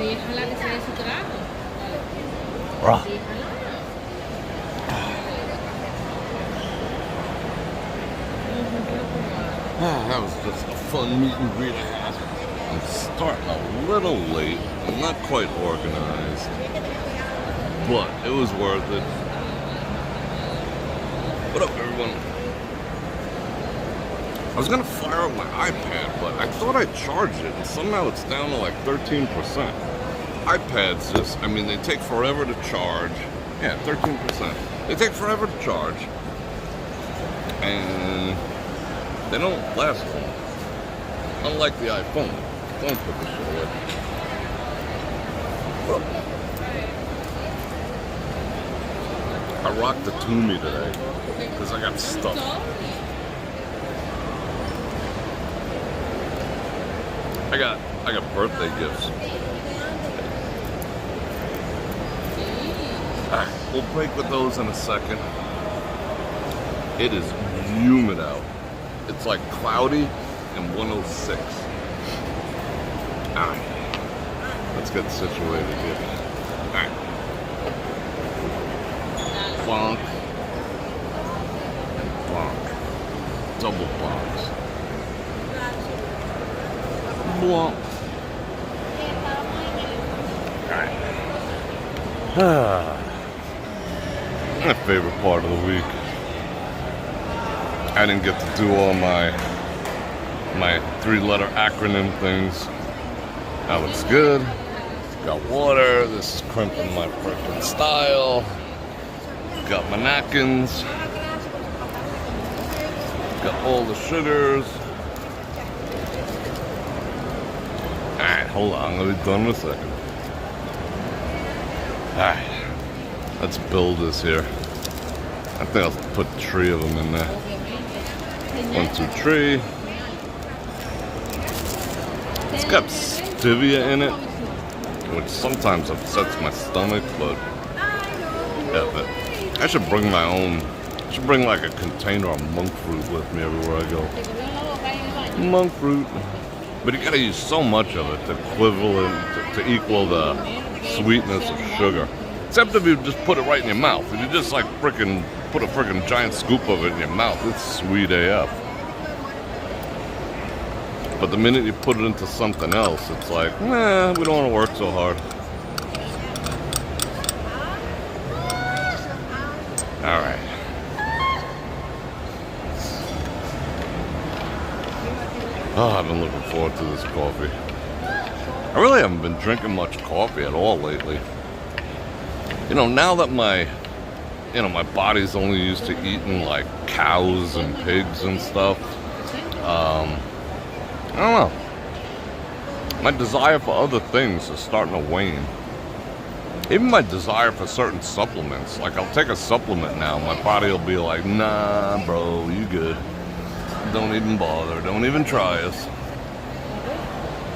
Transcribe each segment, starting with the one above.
That was just a fun meet and greet I had. I'm starting a little late. I'm not quite organized, but it was worth it. What up, everyone? I was gonna fire up my iPad, but I thought I charged it, and somehow it's down to like 13%. iPads just, I mean, they take forever to charge. Yeah, 13%. They take forever to charge, and they don't last long. Unlike the iPhone. Don't put this shit away. I rocked the Toomey today because I got stuck. I got birthday gifts. Alright, we'll break with those in a second. It is humid out. It's like cloudy and 106. Alright, let's get situated here. Alright. Bonk. And bonk. Double bonks. Blonk. Alright. My favorite part of the week. I didn't get to do all my 3-letter acronym things. That looks good. Got water. This is crimping my freaking style. Got my napkins. Got all the sugars. Alright, hold on. I'll be done in a second. Alright. Let's build this here. I think I'll put 3 of them in there. 1, 2, 3. It's got stevia in it, which sometimes upsets my stomach, but yeah, but I should bring my own. I should bring like a container of monk fruit with me everywhere I go. Monk fruit. But you gotta use so much of it to equal the sweetness of sugar. Except if you just put it right in your mouth. If you just like put a freaking giant scoop of it in your mouth, it's sweet AF. But the minute you put it into something else, it's like, nah, we don't want to work so hard. Alright. Oh, I've been looking forward to this coffee. I really haven't been drinking much coffee at all lately. You know, now that my body's only used to eating like cows and pigs and stuff, I don't know. My desire for other things is starting to wane. Even my desire for certain supplements. Like, I'll take a supplement now, my body will be like, nah, bro, you good. Don't even bother. Don't even try us.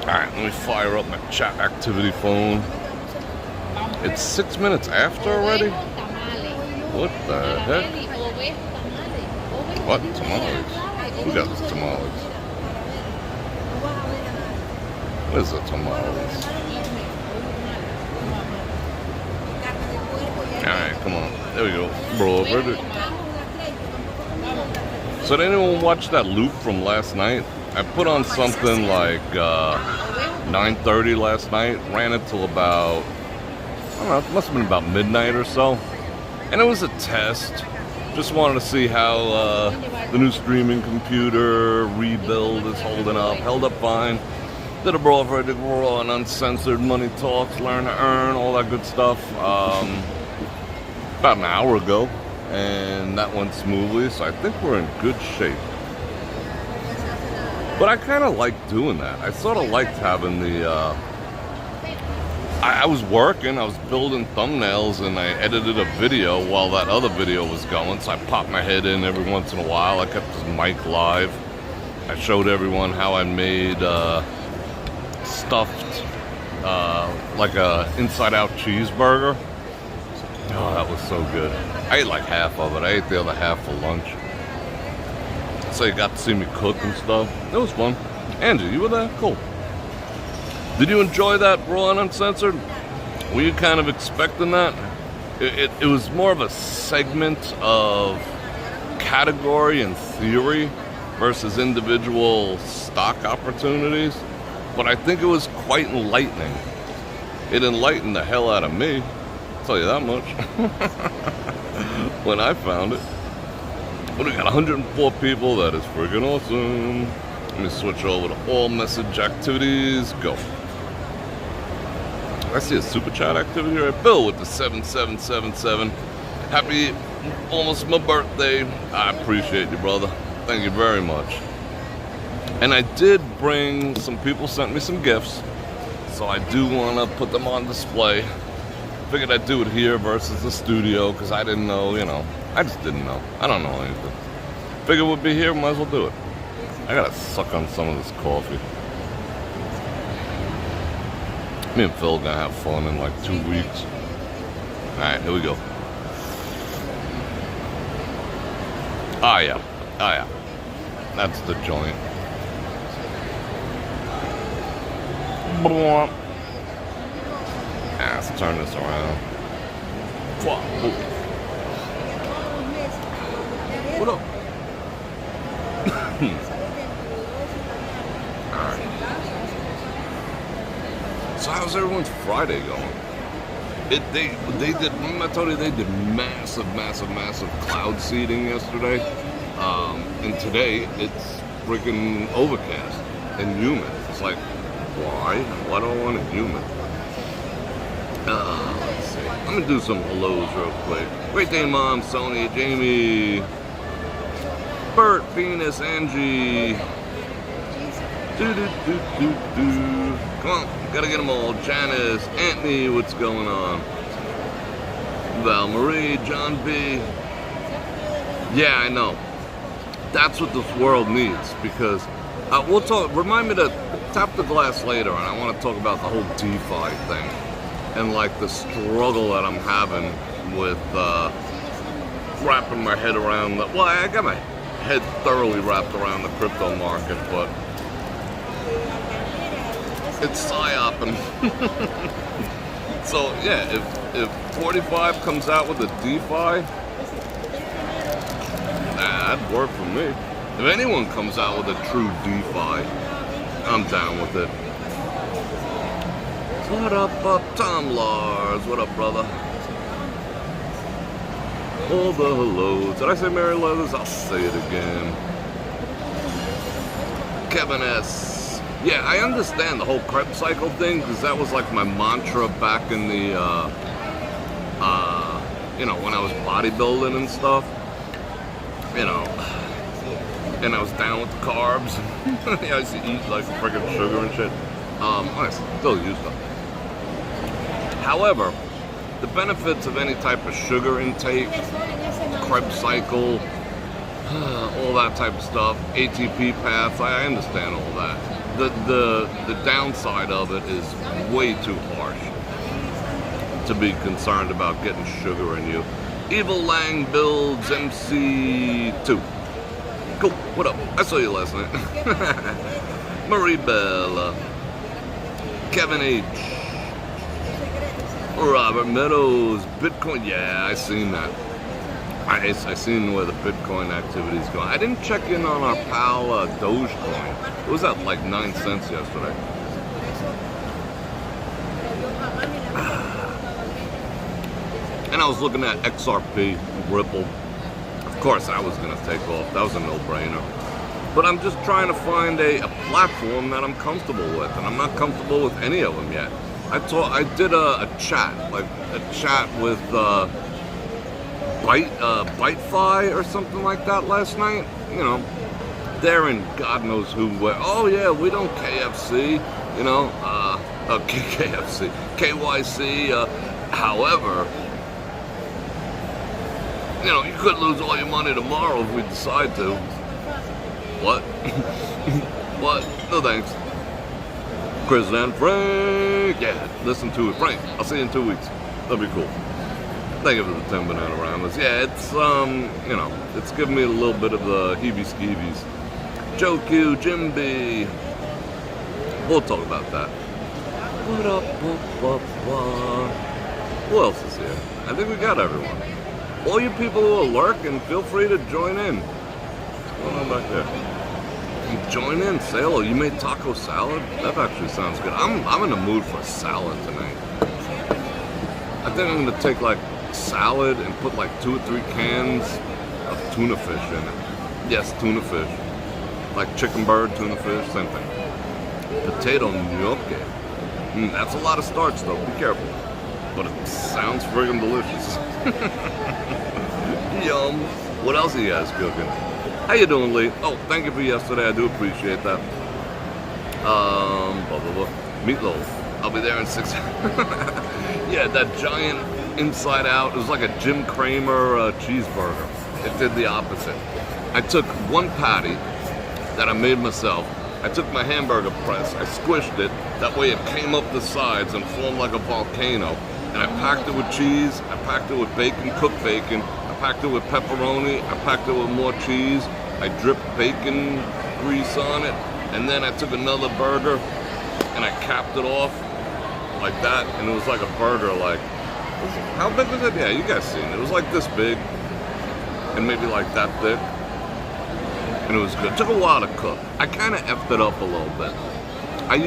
Alright, let me fire up my chat activity phone. It's 6 minutes after already? What the heck? What? Tamales? Who got the tamales? What is a tamales? Alright, come on. There we go. Bror Fredrik. So did anyone watch that loop from last night? I put on something like 9:30 last night. Ran it till about, I don't know, it must have been about midnight or so. And it was a test. Just wanted to see how the new streaming computer rebuild is holding up. Held up fine. Did a Bror Fredrik raw and uncensored money talks, learn to earn, all that good stuff. About an hour ago, and that went smoothly, so I think we're in good shape. But I kind of like doing that. I sort of liked having the, I was working, I was building thumbnails, and I edited a video while that other video was going, so I popped my head in every once in a while. I kept this mic live. I showed everyone how I made stuffed, like a inside-out cheeseburger. Oh, that was so good. I ate like half of it. I ate the other half for lunch. So you got to see me cook and stuff. It was fun. Angie, you were there? Cool. Did you enjoy that Raw and Uncensored? Were you kind of expecting that? It was more of a segment of category and theory versus individual stock opportunities, but I think it was quite enlightening. It enlightened the hell out of me, I'll tell you that much, when I found it. But we got 104 people, that is freaking awesome. Let me switch over to all message activities, go. I see a super chat activity right. Bill with the 7777. Happy, almost my birthday. I appreciate you, brother. Thank you very much. And I did bring, some people sent me some gifts, so I do want to put them on display. Figured I'd do it here versus the studio, because I didn't know, you know. I just didn't know. I don't know anything. Figured we'd be here, might as well do it. I gotta suck on some of this coffee. Me and Phil gonna have fun in like 2 weeks. Alright, here we go. Ah, yeah. Ah, yeah. That's the joint. Ah, let's turn this around. What up? Alright. So how's everyone's Friday going? They did, remember I told you they did massive cloud seeding yesterday? And today it's freaking overcast and humid. It's like, why? Why do I want it humid? Let's see. I'm gonna do some hellos real quick. Great day, Mom, Sonia, Jamie, Bert, Venus, Angie. Come on, gotta get them all. Janice, Anthony, what's going on? Val Marie, John B. Yeah, I know. That's what this world needs, because we'll talk. Remind me to tap the glass later, and I want to talk about the whole DeFi thing and like the struggle that I'm having with wrapping my head around the. Well, I got my head thoroughly wrapped around the crypto market, but it's psyoping. So yeah, if 45 comes out with a DeFi, that'd work for me. If anyone comes out with a true DeFi, I'm down with it. What up, Tom Lars? What up, brother? All the hellos. Did I say Mary Leathers? I'll say it again. Kevin S. Yeah, I understand the whole crepe cycle thing, because that was like my mantra back in the, you know, when I was bodybuilding and stuff. You know, and I was down with the carbs. I used to eat like freaking sugar and shit. I still use them. However, the benefits of any type of sugar intake, crepe cycle, all that type of stuff, ATP paths, I understand all that. The downside of it is way too harsh to be concerned about getting sugar in you. Evil Lang builds MC2. Cool, what up? I saw you last night. Marie Bella. Kevin H. Robert Meadows. Bitcoin. Yeah, I seen that. I seen where the Bitcoin activity's going. I didn't check in on our pal Dogecoin. It was at like 9 cents yesterday. And I was looking at XRP, Ripple. Of course, I was going to take off. That was a no-brainer. But I'm just trying to find a platform that I'm comfortable with, and I'm not comfortable with any of them yet. I did a chat, like a chat with ByteFi or something like that last night. You know, they're in God knows who. Where. Oh yeah, we don't KFC. You know, KFC, KYC. However. You know, you could lose all your money tomorrow if we decide to. What? What? No thanks. Chris and Frank. Yeah, listen to it. Frank, I'll see you in 2 weeks. That'll be cool. Thank you for the 10 Bananaramas. Yeah, it's, you know, it's giving me a little bit of the heebie-skeebies. Joe Q, Jim B. We'll talk about that. Who else is here? I think we got everyone. All you people who are lurking, feel free to join in. What's going on back there? You join in, say hello. You made taco salad? That actually sounds good. I'm in the mood for a salad tonight. I think I'm gonna take like salad and put like 2 or 3 cans of tuna fish in it. Yes, tuna fish. Like chicken bird, tuna fish, same thing. Potato gnocchi. That's a lot of starch though, be careful. But it sounds friggin' delicious. Yum. What else are you guys cooking? How you doing, Lee? Oh, thank you for yesterday, I do appreciate that. Blah, blah, blah. Meatloaf. I'll be there in 6 Yeah, that giant inside out, it was like a Jim Cramer cheeseburger. It did the opposite. I took one patty that I made myself. I took my hamburger press, I squished it, that way it came up the sides and formed like a volcano. And I packed it with cheese, I packed it with bacon, cooked bacon, I packed it with pepperoni, I packed it with more cheese, I dripped bacon grease on it, and then I took another burger and I capped it off like that, and it was like a burger like, how big was it? Yeah, you guys seen it. It was like this big, and maybe like that thick. And it was good. It took a while to cook. I kind of effed it up a little bit. I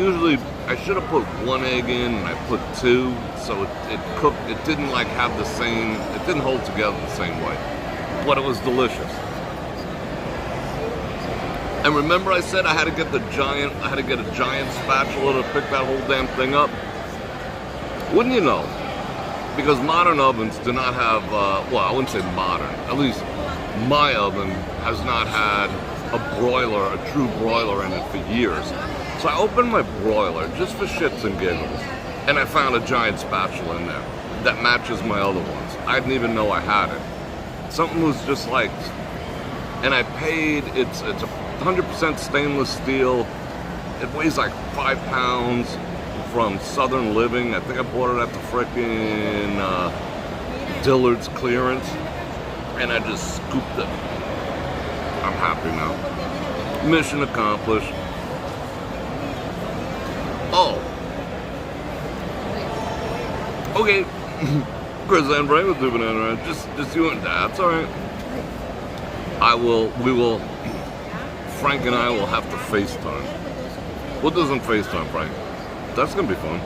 should have put 1 egg in, and I put 2, so it cooked, it didn't like have the same, it didn't hold together the same way. But it was delicious. And remember I said I had to get a giant spatula to pick that whole damn thing up? Wouldn't you know? Because modern ovens do not have, well, I wouldn't say modern, at least my oven has not had a broiler, a true broiler in it for years. So I opened my broiler just for shits and giggles, and I found a giant spatula in there that matches my other ones. I didn't even know I had it. Something was just like, and I paid, it's a 100% stainless steel. It weighs like 5 pounds from Southern Living. I think I bought it at the frickin' Dillard's clearance, and I just scooped it. I'm happy now. Mission accomplished. Oh. Okay. Chris and Bray was doing it around. Just you and Dad. It's alright. Frank and I will have to FaceTime. What doesn't FaceTime, Frank? That's gonna be fun.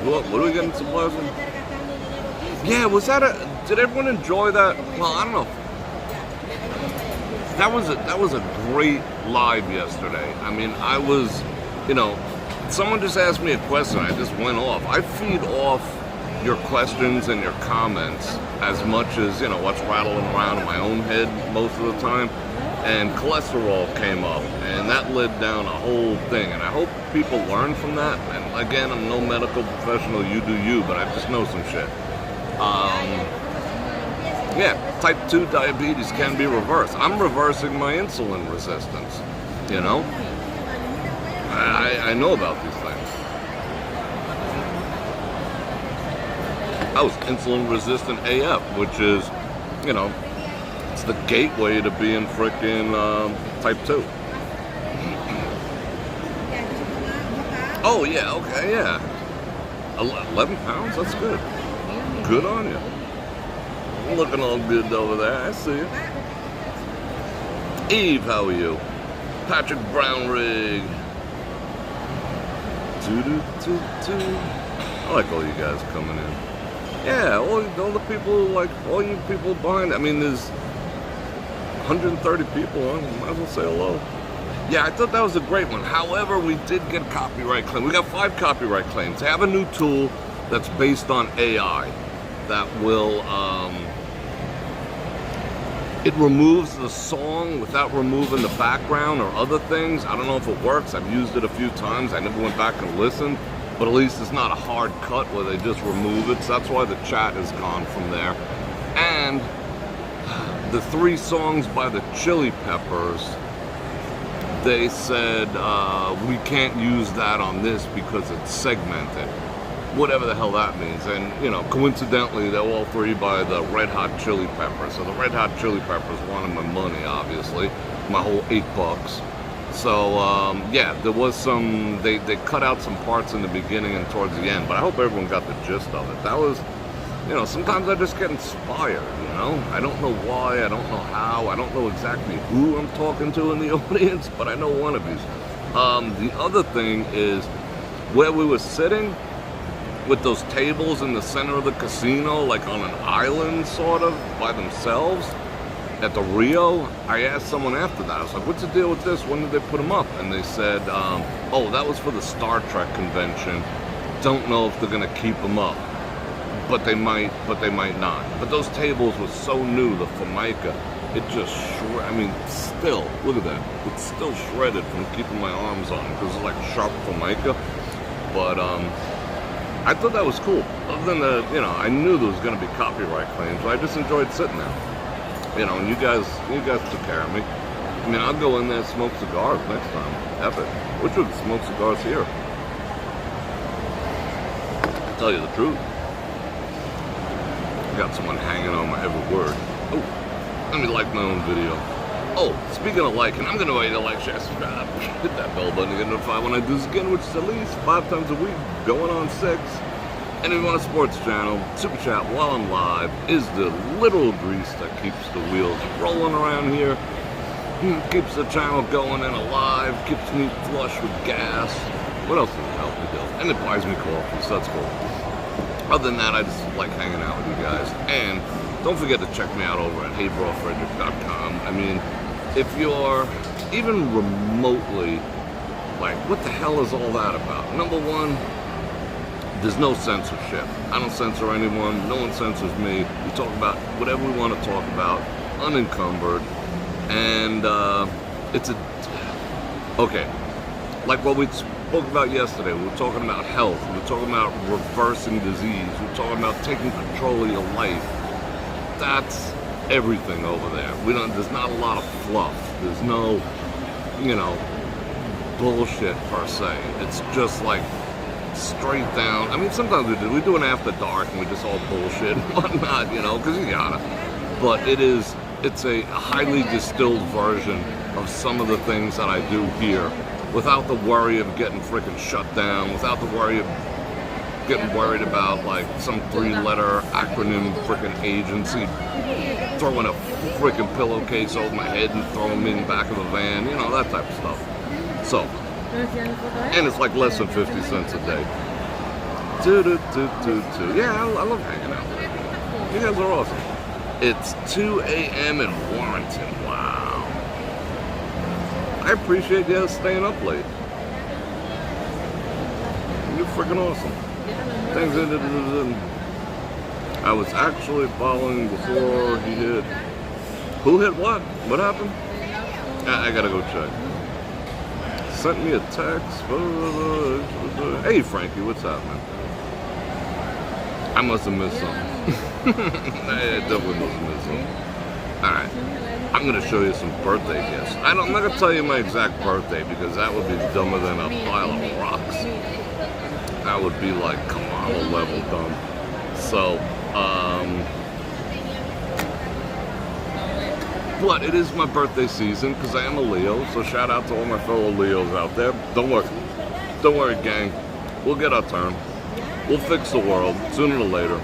What are we getting supplies from? Yeah, was that did everyone enjoy that? Well, I don't know. That was a great live yesterday. I mean, I was, someone just asked me a question, I just went off. I feed off your questions and your comments as much as, what's rattling around in my own head most of the time. And cholesterol came up, and that led down a whole thing. And I hope people learn from that. And again, I'm no medical professional, you do you, but I just know some shit. Yeah, type 2 diabetes can be reversed. I'm reversing my insulin resistance, I know about these things. I was insulin resistant AF, which is, it's the gateway to being frickin' type 2. Oh, yeah, okay, yeah. 11 pounds? That's good. Good on you. Looking all good over there. I see you. Eve, how are you? Patrick Brownrig. I like all you guys coming in. Yeah, all the people, all you people behind. I mean, there's 130 people on. Might as well say hello. Yeah, I thought that was a great one. However, we did get copyright claims. We got 5 copyright claims. I have a new tool that's based on AI that will, it removes the song without removing the background or other things. I don't know if it works. I've used it a few times. I never went back and listened, but at least it's not a hard cut where they just remove it. So that's why the chat is gone from there. And the 3 songs by the Chili Peppers, they said, we can't use that on this because it's segmented. Whatever the hell that means. And, coincidentally, they're all 3 by the Red Hot Chili Peppers. So the Red Hot Chili Peppers wanted my money, obviously. My whole $8. So, yeah, there was some, they cut out some parts in the beginning and towards the end, but I hope everyone got the gist of it. That was, you know, sometimes I just get inspired, you know? I don't know why, I don't know how, I don't know exactly who I'm talking to in the audience, but I know one of these. The other thing is, where we were sitting, with those tables in the center of the casino, like on an island, sort of, by themselves, at the Rio, I asked someone after that, I was like, what's the deal with this? When did they put them up? And they said, oh, that was for the Star Trek convention. Don't know if they're gonna keep them up. But they might not. But those tables were so new, the Formica, it just I mean, still, look at that. It's still shredded from keeping my arms on it, because it's like sharp Formica. But, I thought that was cool. Other than the, you know, I knew there was going to be copyright claims, but I just enjoyed sitting there. You know, and you guys took care of me. I mean, I'll go in there and smoke cigars next time. Epic. Which would smoke cigars here? I'll tell you the truth. I got someone hanging on my every word. Oh, let me like my own video. Oh, speaking of liking, I'm going to wait to like, share, subscribe, hit that bell button to get notified when I do this again, which is at least 5 times a week, going on 6. And if you want a sports channel, Super Chat while I'm live is the little grease that keeps the wheels rolling around here, keeps the channel going and alive, keeps me flush with gas. What else does it help me do? And it buys me coffee, so that's cool. Other than that, I just like hanging out with you guys. And don't forget to check me out over at heybrorfredrik.com. I mean, if you're even remotely like, what the hell is all that about? Number one, there's no censorship. I don't censor anyone. No one censors me. We talk about whatever we want to talk about, unencumbered. And it's a... Okay, like what we spoke about yesterday, we were talking about health. We were talking about reversing disease. We were talking about taking control of your life. That's everything over there. There's not a lot of fluff. There's no, you know, bullshit per se. It's just like straight down. I mean, sometimes we do an after dark and we just all bullshit and whatnot, you know, because you gotta. But it's a highly distilled version of some of the things that I do here, without the worry of getting freaking shut down, without the worry of getting worried about like some 3-letter acronym freaking agency throwing a freaking pillowcase over my head and throwing me in the back of a van, you know, that type of stuff. So, and it's like less than 50 cents a day. Yeah, I love hanging out with you. You guys are awesome. It's 2 a.m. in Warrenton. Wow. I appreciate you guys staying up late. You're freaking awesome. Thanks. I was actually following before he hit. Who hit what? What happened? I gotta go check. Sent me a text. Hey Frankie, what's happening? I must have missed something. I definitely must have missed something. Alright. I'm gonna show you some birthday gifts. I'm not gonna tell you my exact birthday because that would be dumber than a pile of rocks. That would be like Kamala level dumb. So, but it is my birthday season because I am a Leo, so shout out to all my fellow Leos out there. Don't worry gang, we'll get our turn. We'll fix the world sooner or later.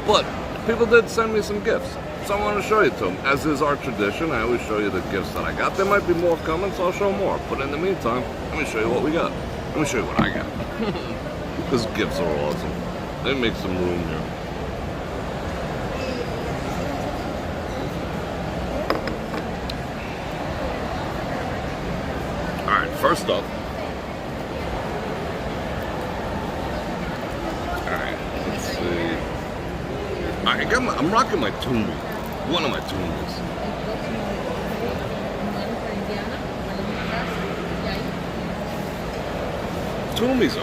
But people did send me some gifts, so I want to show you to them. As is our tradition, I always show you the gifts that I got. There might be more coming, so I'll show more. But in the meantime, let me show you what we got. Let me show you what I got. These gifts are awesome. They make some room here. Alright, first up. Alright, let's see. I'm rocking my Toomey. One of my Toomeys. Toomey's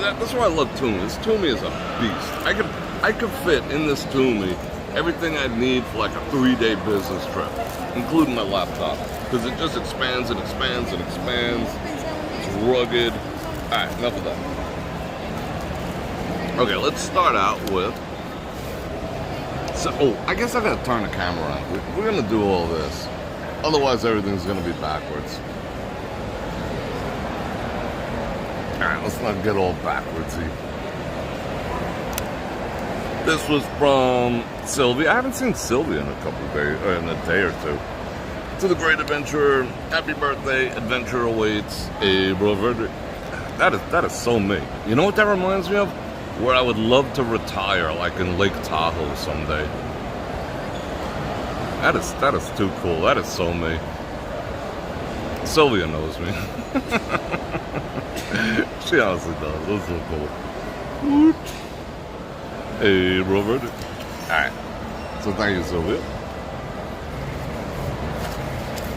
that's why I love Toomey. This Toomey is a beast. I could fit in this Toomey everything I'd need for like a 3-day business trip, including my laptop, because it just expands and expands and expands. It's rugged. All right, enough of that. Okay, let's start out with. So, I guess I gotta turn the camera on. We're gonna do all this. Otherwise, everything's gonna be backwards. Alright, let's not get all backwardsy. This was from Sylvia. I haven't seen Sylvia in a couple of days, or in a day or two. To the great adventurer, happy birthday, adventure awaits, Bror Fredrik. That is so me. You know what that reminds me of? Where I would love to retire, like in Lake Tahoe someday. That is too cool. That is so me. Sylvia knows me. She honestly does. That's so cool. Whoops. Hey, Robert. Alright. So thank you, Sylvia.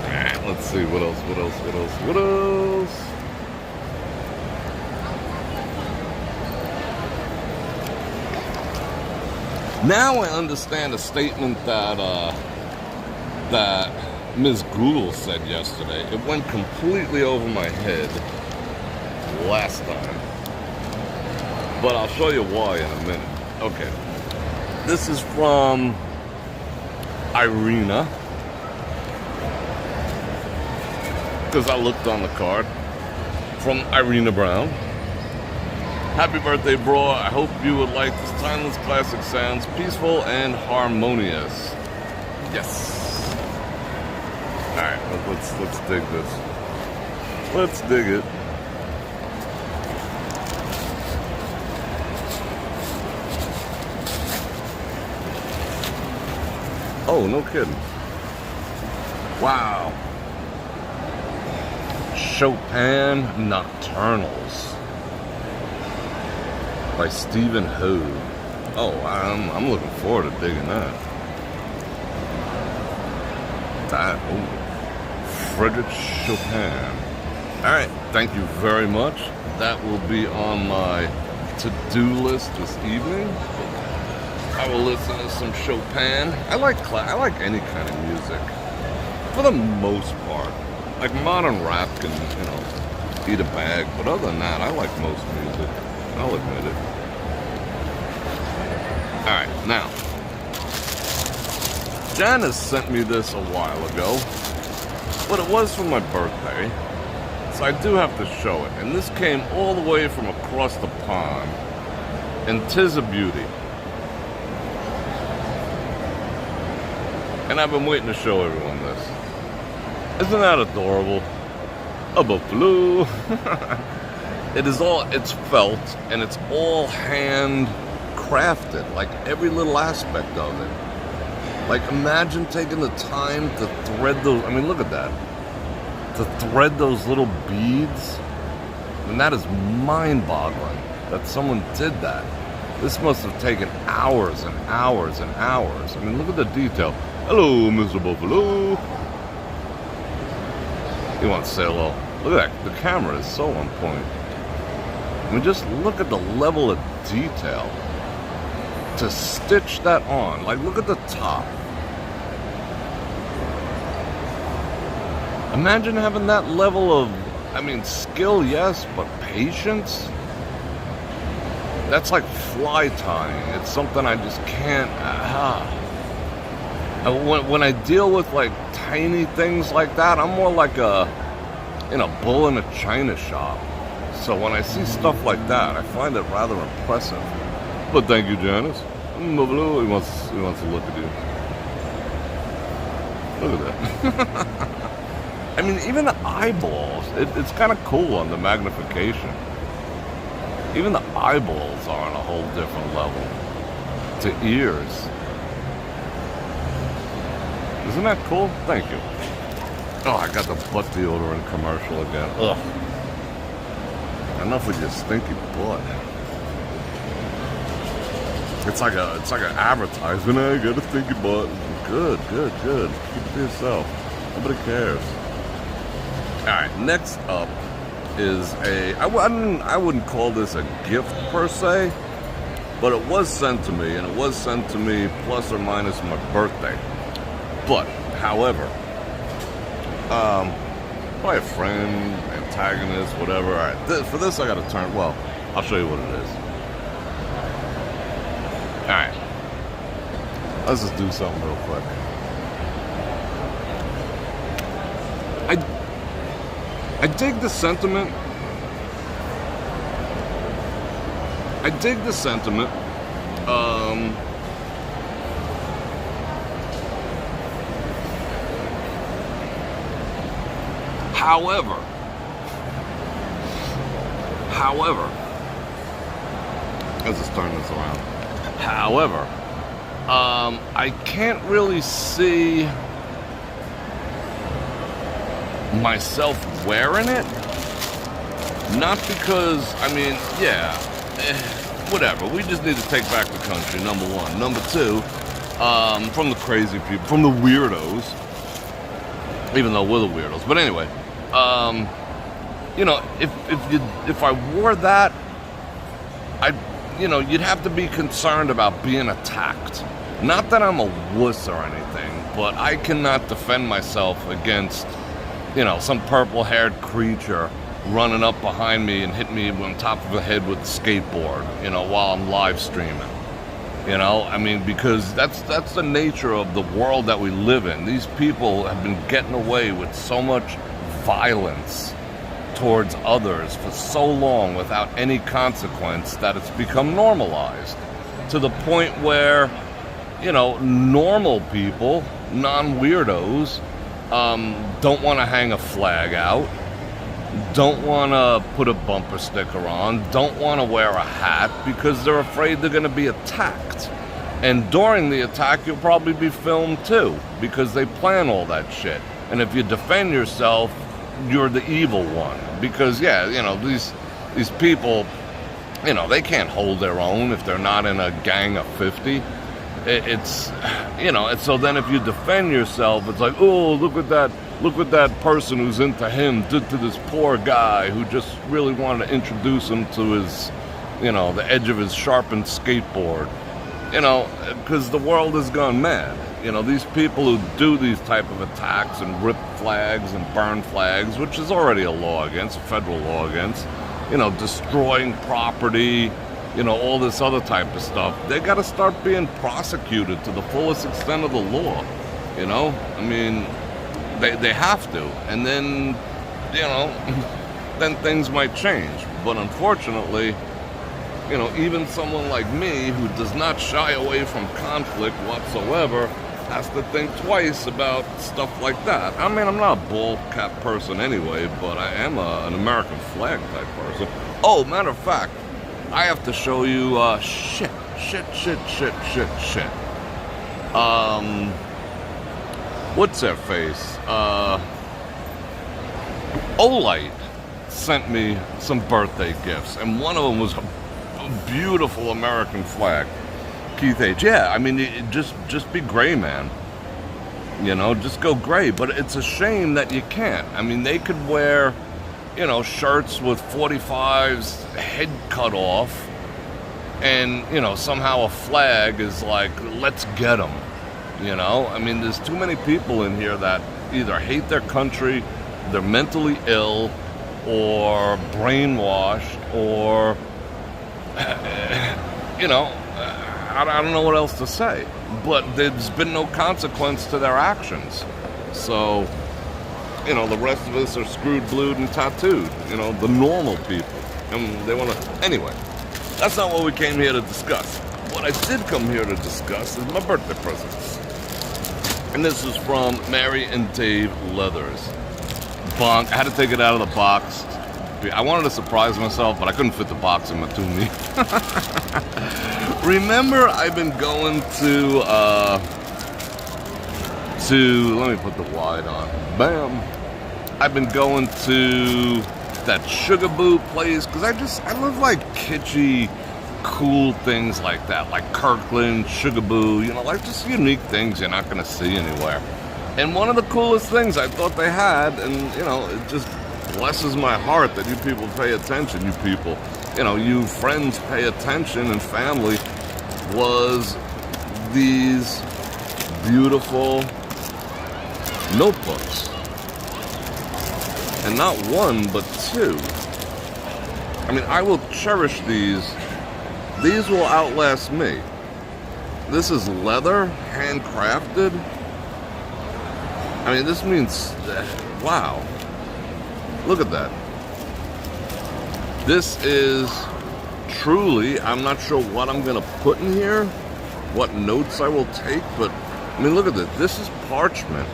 Alright, let's see. What else? Now I understand a statement that Ms. Google said yesterday. It went completely over my head last time. But I'll show you why in a minute. Okay. This is from Irina. Because I looked on the card. From Irina Brown. Happy birthday, bro. I hope you would like this timeless classic sounds, peaceful and harmonious. Yes. Alright, let's dig this. Let's dig it. Oh, no kidding. Wow. Chopin Nocturnals by Stephen Ho. Oh, I'm looking forward to digging that. Frederick Chopin. Alright, thank you very much. That will be on my to-do list this evening. I will listen to some Chopin. I like any kind of music. For the most part. Like modern rap can, eat a bag. But other than that, I like most music. I'll admit it. Alright, now. Janice sent me this a while ago. But it was for my birthday. So I do have to show it. And this came all the way from across the pond. And 'tis a beauty. And I've been waiting to show everyone this. Isn't that adorable? A buffalo. It's felt and it's all hand crafted, like every little aspect of it. Like imagine taking the time to thread those, look at that. To thread those little beads. And that is mind-boggling that someone did that. This must have taken hours and hours and hours. Look at the detail. Hello, Mr. Buffalo. He wants to say hello. Look at that. The camera is so on point. Just look at the level of detail to stitch that on. Like, look at the top. Imagine having that level of, skill, yes, but patience. That's like fly tying. It's something I just can't. When I deal with like tiny things like that, I'm more like a bull in a china shop. So when I see stuff like that, I find it rather impressive. But thank you, Janice. He wants to look at you. Look at that. Even the eyeballs. It's kind of cool on the magnification. Even the eyeballs are on a whole different level. To ears. Isn't that cool? Thank you. Oh, I got the butt deodorant commercial again. Ugh. Enough with your stinky butt. It's like an advertisement. I got a stinky butt. Good. Keep it to yourself. Nobody cares. Alright, next up is I wouldn't call this a gift per se, but it was sent to me, and it was sent to me plus or minus my birthday. But, however, by a friend, antagonist, whatever. All right, for this I got to turn. Well, I'll show you what it is. All right, let's just do something real quick. I dig the sentiment. I dig the sentiment. However, let's just turn this around. However, I can't really see myself wearing it. Not because, I mean, yeah, whatever. We just need to take back the country, number one. Number two, from the crazy people, from the weirdos, even though we're the weirdos. But anyway, you know, if I wore that, you'd have to be concerned about being attacked. Not that I'm a wuss or anything, but I cannot defend myself against, some purple-haired creature running up behind me and hitting me on top of the head with a skateboard, while I'm live streaming. Because that's the nature of the world that we live in. These people have been getting away with so much violence towards others for so long without any consequence that it's become normalized to the point where, normal people, non-weirdos, don't want to hang a flag out, don't want to put a bumper sticker on, don't want to wear a hat because they're afraid they're going to be attacked. And during the attack, you'll probably be filmed too because they plan all that shit. And if you defend yourself, you're the evil one. Because, these people, they can't hold their own if they're not in a gang of 50. And so then if you defend yourself, it's like, oh, look what that person who's into him did to this poor guy who just really wanted to introduce him to his, the edge of his sharpened skateboard. Because the world has gone mad. These people who do these type of attacks and rip flags and burn flags, which is already a law against, a federal law against, destroying property, all this other type of stuff, they got to start being prosecuted to the fullest extent of the law. They have to. And then, then things might change. But unfortunately, even someone like me who does not shy away from conflict whatsoever has to think twice about stuff like that. I'm not a bull cap person anyway, but I am an American flag type person. Oh, matter of fact, I have to show you shit. What's their face? Olite sent me some birthday gifts, and one of them was a beautiful American flag. Keith H. Yeah, just be gray, man. Just go gray. But it's a shame that you can't. They could wear, shirts with 45's head cut off, and, somehow a flag is like, let's get them. There's too many people in here that either hate their country, they're mentally ill, or brainwashed, or, I don't know what else to say. But there's been no consequence to their actions. So, the rest of us are screwed, blued, and tattooed. The normal people. And they want to... Anyway, that's not what we came here to discuss. What I did come here to discuss is my birthday presents. And this is from Mary and Dave Leathers. Bonk. I had to take it out of the box. I wanted to surprise myself, but I couldn't fit the box in my toonie. Remember, I've been going to, let me put the wide on. Bam. I've been going to that Sugar Boo place, because I love, like, kitschy, cool things like that, like Kirkland, Sugar Boo, like just unique things you're not going to see anywhere. And one of the coolest things I thought they had, and, it just blesses my heart that you people pay attention, you friends pay attention and family, was these beautiful notebooks. And not one, but two. I will cherish these. These will outlast me. This is leather, handcrafted. I mean, this means, wow. Look at that. This is truly, I'm not sure what I'm going to put in here, what notes I will take, but I mean, look at this. This is parchment.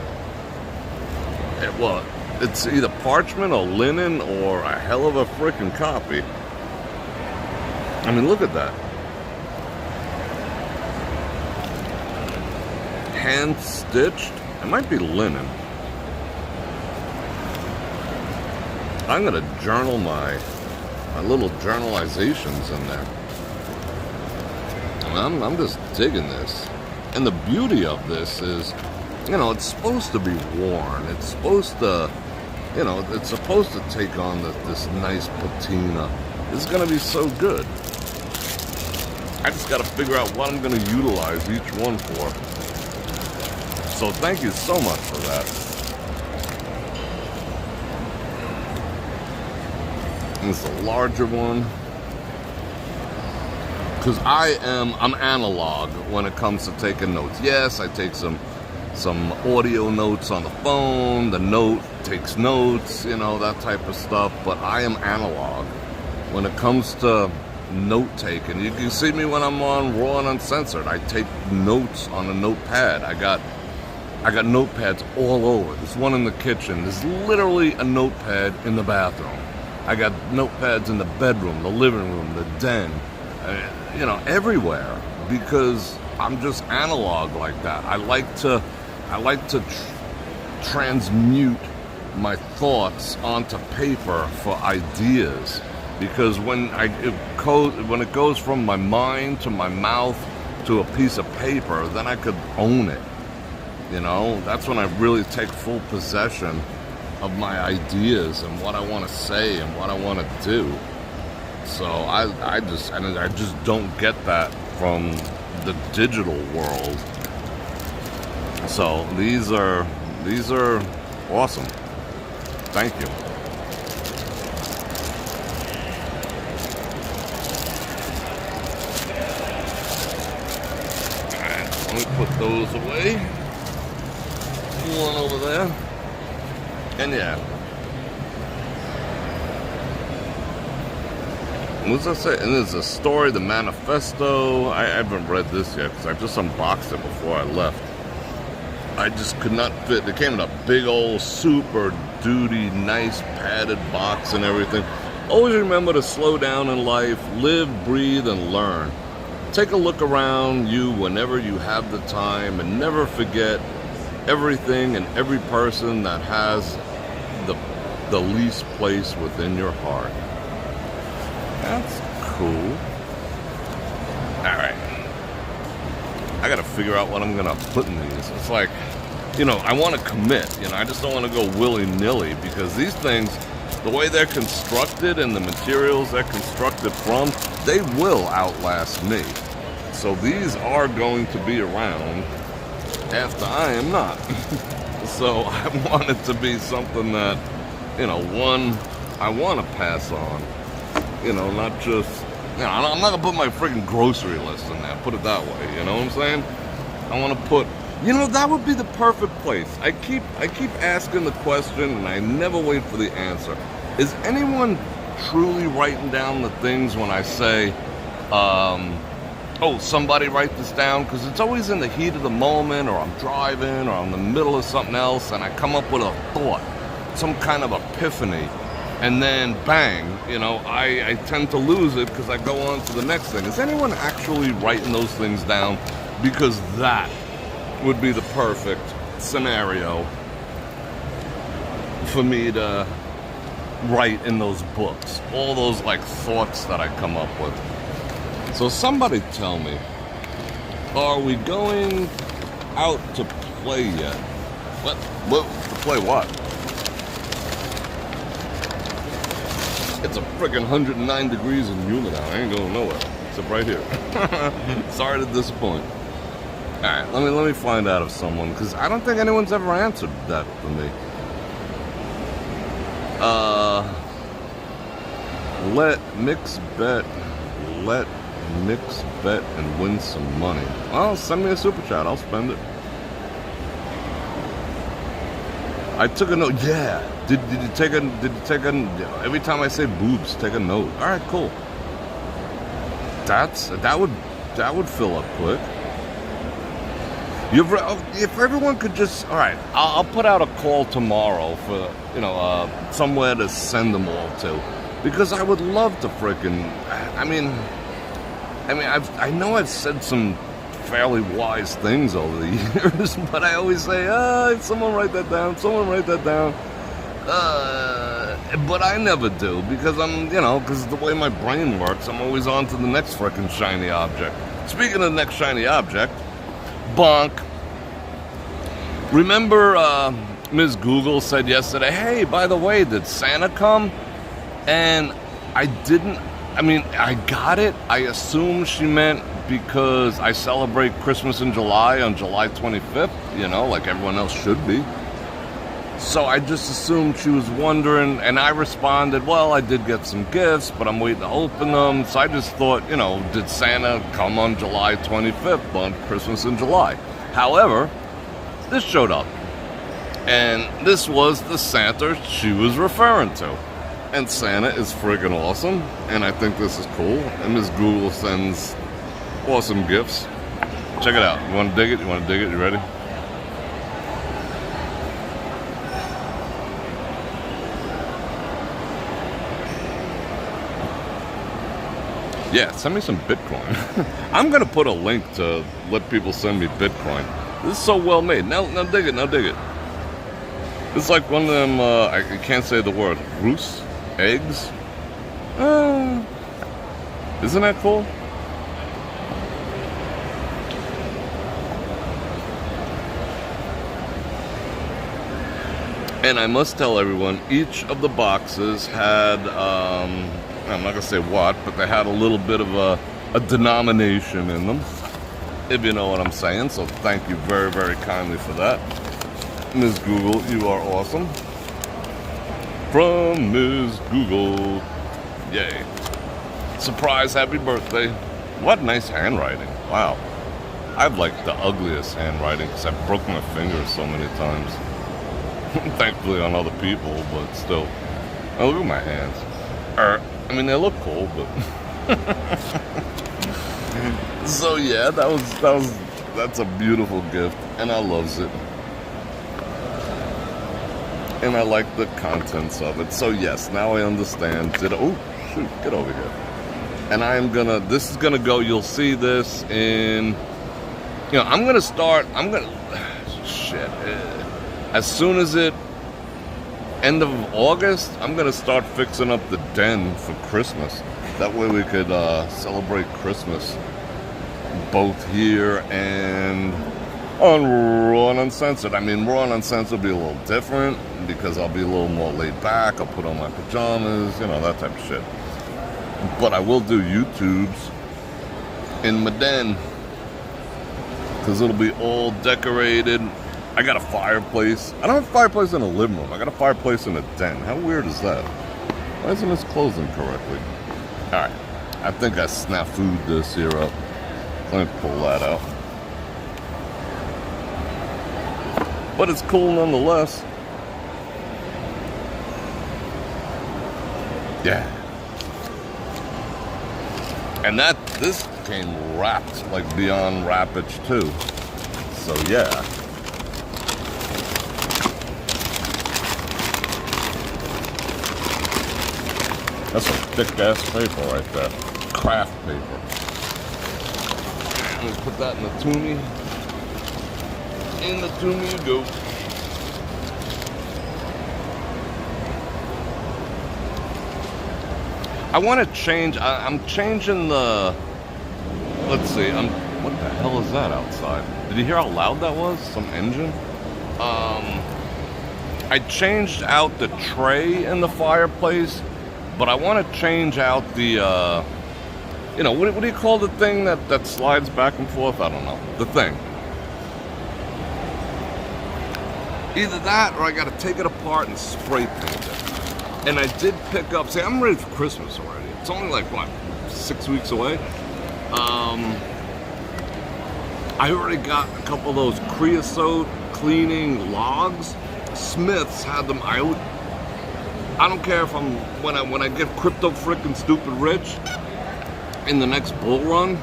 Well, it's either parchment or linen or a hell of a freaking copy. I mean, look at that. Hand stitched. It might be linen. I'm gonna journal my little journalizations in there. And I'm just digging this. And the beauty of this is, you know, it's supposed to be worn. It's supposed to, you know, it's supposed to take on this nice patina. It's gonna be so good. I just gotta figure out what I'm gonna utilize each one for. So thank you so much for that. And it's a larger one. Because I'm analog when it comes to taking notes. Yes, I take some audio notes on the phone. The note takes notes, you know, that type of stuff. But I am analog when it comes to note taking. You can see me when I'm on Raw and Uncensored. I take notes on a notepad. I got notepads all over. There's one in the kitchen. There's literally a notepad in the bathroom. I got notepads in the bedroom, the living room, the den, you know, everywhere, because I'm just analog like that. I like to transmute my thoughts onto paper for ideas, because when it goes from my mind to my mouth to a piece of paper, then I could own it. You know, that's when I really take full possession of my ideas and what I want to say and what I want to do. So I just don't get that from the digital world. So these are awesome. Thank you. All right, let me put those away. One over there. And yeah. What does that say? And there's a story, the manifesto. I haven't read this yet because I just unboxed it before I left. I just could not fit. It came in a big old super duty, nice padded box and everything. Always remember to slow down in life, live, breathe, and learn. Take a look around you whenever you have the time, and never forget everything and every person that has the least place within your heart. That's cool. Alright. I gotta figure out what I'm gonna put in these. It's like, you know, I want to commit. You know, I just don't want to go willy-nilly, because these things, the way they're constructed and the materials they're constructed from, they will outlast me. So these are going to be around after I am not. So I want it to be something that, you know, one, I want to pass on. You know, not just, you know, I'm not going to put my freaking grocery list in there, put it that way, you know what I'm saying? I want to put, you know, that would be the perfect place. I keep asking the question and I never wait for the answer. Is anyone truly writing down the things when I say, oh, somebody write this down? Because it's always in the heat of the moment, or I'm driving, or I'm in the middle of something else, and I come up with a thought, some kind of epiphany, and then bang, you know, I tend to lose it because I go on to the next thing. Is anyone actually writing those things down? Because that would be the perfect scenario for me to write in those books. All those, like, thoughts that I come up with. So somebody tell me, are we going out to play yet? What? To play what? It's a freaking 109 degrees and humid out. I ain't going nowhere except right here. Sorry to disappoint. All right, let me find out of someone, because I don't think anyone's ever answered that for me. Let mix bet and win some money. Well, send me a super chat. I'll spend it. I took a note. Yeah. Did you take a? Did you take a? Every time I say boobs, take a note. All right, cool. That would fill up quick. If everyone could just, all right, I'll put out a call tomorrow for somewhere to send them all to, because I would love to frickin'. I mean, I know I've said some fairly wise things over the years, but I always say, someone write that down, but I never do, because because the way my brain works, I'm always on to the next frickin' shiny object. Speaking of the next shiny object, bonk. Remember Ms. Google said yesterday, hey, by the way, did Santa come? And I got it. I assume she meant because I celebrate Christmas in July on July 25th, like everyone else should be. So I just assumed she was wondering, and I responded, well, I did get some gifts, but I'm waiting to open them. So I just thought, did Santa come on July 25th on Christmas in July? However, this showed up, and this was the Santa she was referring to. And Santa is friggin' awesome, and I think this is cool, and Ms. Google sends awesome gifts. Check it out. You want to dig it? You ready? Yeah, send me some Bitcoin. I'm going to put a link to let people send me Bitcoin. This is so well made. Now dig it. It's like one of them, I can't say the word, Rus? Eggs? Isn't that cool? And I must tell everyone, each of the boxes had, I'm not going to say what, but they had a little bit of a denomination in them, if you know what I'm saying. So thank you very, very kindly for that. Ms. Google, you are awesome. From Ms. Google. Yay. Surprise, happy birthday. What nice handwriting. Wow. I have like the ugliest handwriting because I've broken my fingers so many times. Thankfully on other people, but still. Oh, look at my hands. They look cool, but so yeah, that's a beautiful gift, and I loves it, and I like the contents of it. So yes, now I understand. Oh shoot, get over here. And this is gonna go. You'll see this in. As soon as end of August, I'm going to start fixing up the den for Christmas. That way we could celebrate Christmas both here and on Raw and Uncensored. Raw and Uncensored will be a little different because I'll be a little more laid back. I'll put on my pajamas, that type of shit. But I will do YouTubes in my den because it'll be all decorated. I got a fireplace. I don't have a fireplace in a living room. I got a fireplace in a den. How weird is that? Why isn't this closing correctly? Alright. I think I snafu'd this here up. Let me pull that out. But it's cool nonetheless. Yeah. And this came wrapped like beyond wrappage too. So yeah. That's a thick-ass paper right there. Craft paper. Let me put that in the Toomey. In the Toomey you go. I want to change. I'm changing the... Let's see. What the hell is that outside? Did you hear how loud that was? Some engine? I changed out the tray in the fireplace. But I want to change out the, what do you call the thing that slides back and forth? I don't know. The thing. Either that or I got to take it apart and spray paint it. And I did pick up, I'm ready for Christmas already. It's only like, 6 weeks away? I already got a couple of those creosote cleaning logs. Smiths had them. I don't care if when I get crypto frickin' stupid rich in the next bull run,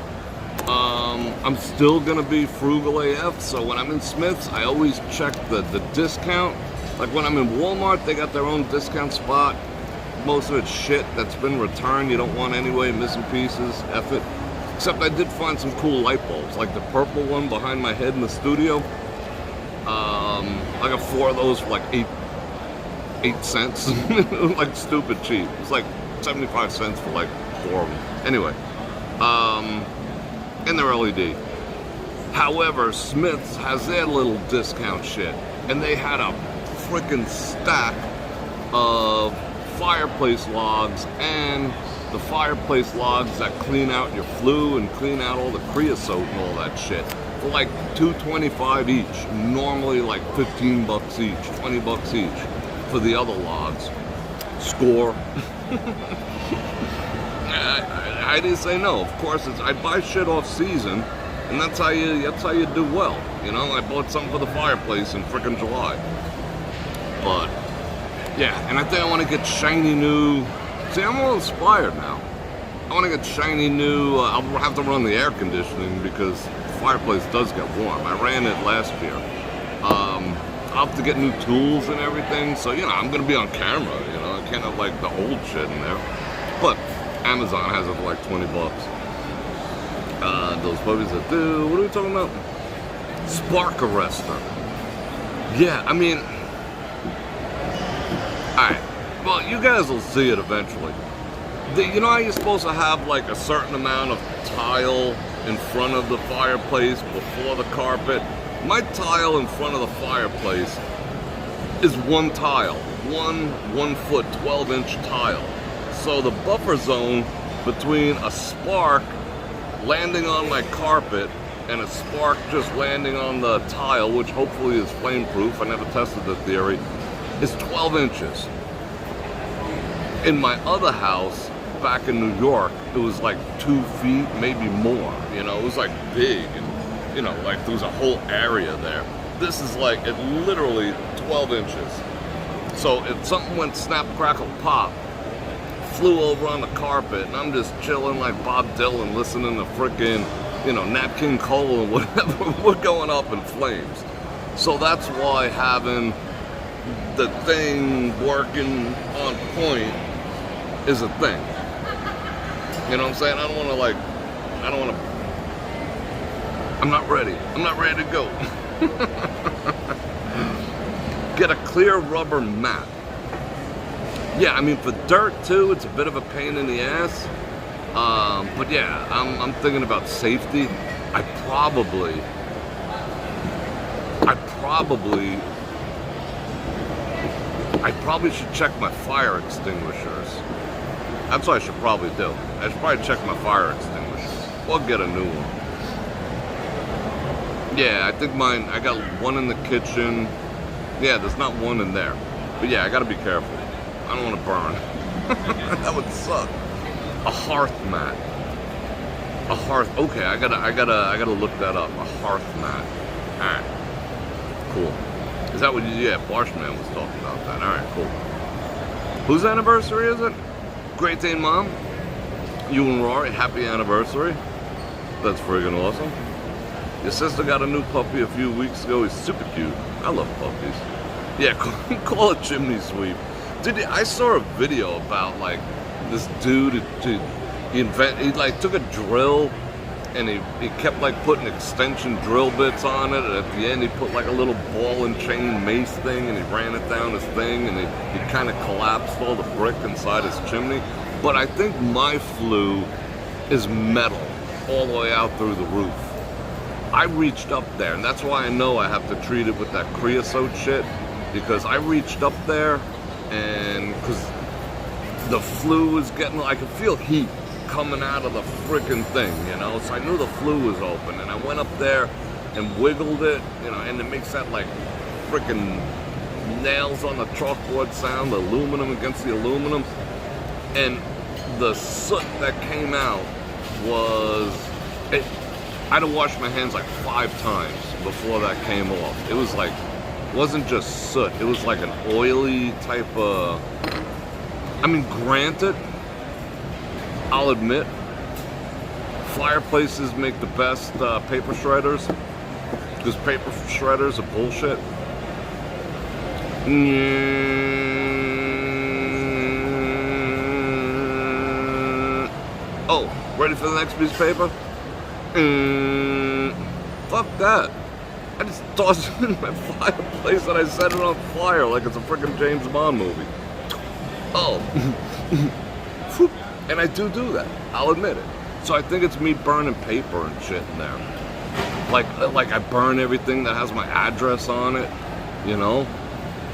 I'm still gonna be frugal AF. So when I'm in Smiths, I always check the discount. Like when I'm in Walmart, they got their own discount spot. Most of it's shit that's been returned. You don't want anyway, missing pieces, F it. Except I did find some cool light bulbs, like the purple one behind my head in the studio. I got 4 of those for like 8 cents, like stupid cheap. It's like 75 cents for like 4 of them. Anyway, and they're LED. However, Smiths has their little discount shit, and they had a freaking stack of fireplace logs and the fireplace logs that clean out your flue and clean out all the creosote and all that shit for like $2.25 each. Normally like 15 bucks each, 20 bucks each for the other logs. Score. I didn't say no. Of course, I buy shit off season, and that's how you do well. You know, I bought something for the fireplace in frickin' July. But yeah, and I think I want to get shiny new. See, I'm all inspired now. I want to get shiny new. I'll have to run the air conditioning because the fireplace does get warm. I ran it last year. I'll have to get new tools and everything. So, you know, I'm going to be on camera. You know, I can't have like the old shit in there. But Amazon has it for like 20 bucks. Those puppies that do. What are we talking about? Spark arrestor. Yeah, I mean. Alright, well, you guys will see it eventually. You know how you're supposed to have like a certain amount of tile in front of the fireplace before the carpet? My tile in front of the fireplace is one tile, one foot, 12-inch tile. So the buffer zone between a spark landing on my carpet and a spark just landing on the tile, which hopefully is flame-proof, I never tested the theory, is 12 inches. In my other house, back in New York, it was like 2 feet, maybe more. You know, it was like big, and you know, like there was a whole area there. This is like, it literally 12 inches. So if something went snap, crackle, pop, flew over on the carpet, and I'm just chilling like Bob Dylan, listening to frickin', you know, Nat King Cole and whatever, we're going up in flames. So that's why having the thing working on point is a thing. You know what I'm saying? I'm not ready. I'm not ready to go. Get a clear rubber mat. Yeah, I mean, for dirt too, it's a bit of a pain in the ass. But yeah, I'm thinking about safety. I probably should check my fire extinguishers. That's what I should probably do. I should probably check my fire extinguishers. Or get a new one. Yeah, I think I got one in the kitchen. Yeah, there's not one in there. But yeah, I gotta be careful. I don't want to burn. That would suck. A hearth mat. A hearth. Okay, I gotta look that up. A hearth mat. Alright. Cool. Is that what you, yeah, Barshman was talking about that. Alright, cool. Whose anniversary is it? Great Dane Mom? You and Rory, happy anniversary. That's friggin' awesome. Your sister got a new puppy a few weeks ago. He's super cute. I love puppies. Yeah, call it chimney sweep. I saw a video about like this dude, he like took a drill and he kept like putting extension drill bits on it, and at the end he put like a little ball and chain mace thing, and he ran it down his thing, and he kind of collapsed all the brick inside his chimney. But I think my flue is metal all the way out through the roof. I reached up there, and that's why I know I have to treat it with that creosote shit, because I reached up there, and because the flue was getting, I could feel heat coming out of the freaking thing, you know, so I knew the flue was open, and I went up there and wiggled it, you know, and it makes that like freaking nails on the chalkboard sound, the aluminum against the aluminum, and the soot that came out was, I had to wash my hands like 5 times before that came off. It was like wasn't just soot. It was like an oily type of... I mean, granted, I'll admit, fireplaces make the best paper shredders, because paper shredders are bullshit. Oh, ready for the next piece of paper? Fuck that. I just tossed it in my fireplace and I set it on fire like it's a freaking James Bond movie. Oh. And I do that. I'll admit it. So I think it's me burning paper and shit in there. Like I burn everything that has my address on it, you know?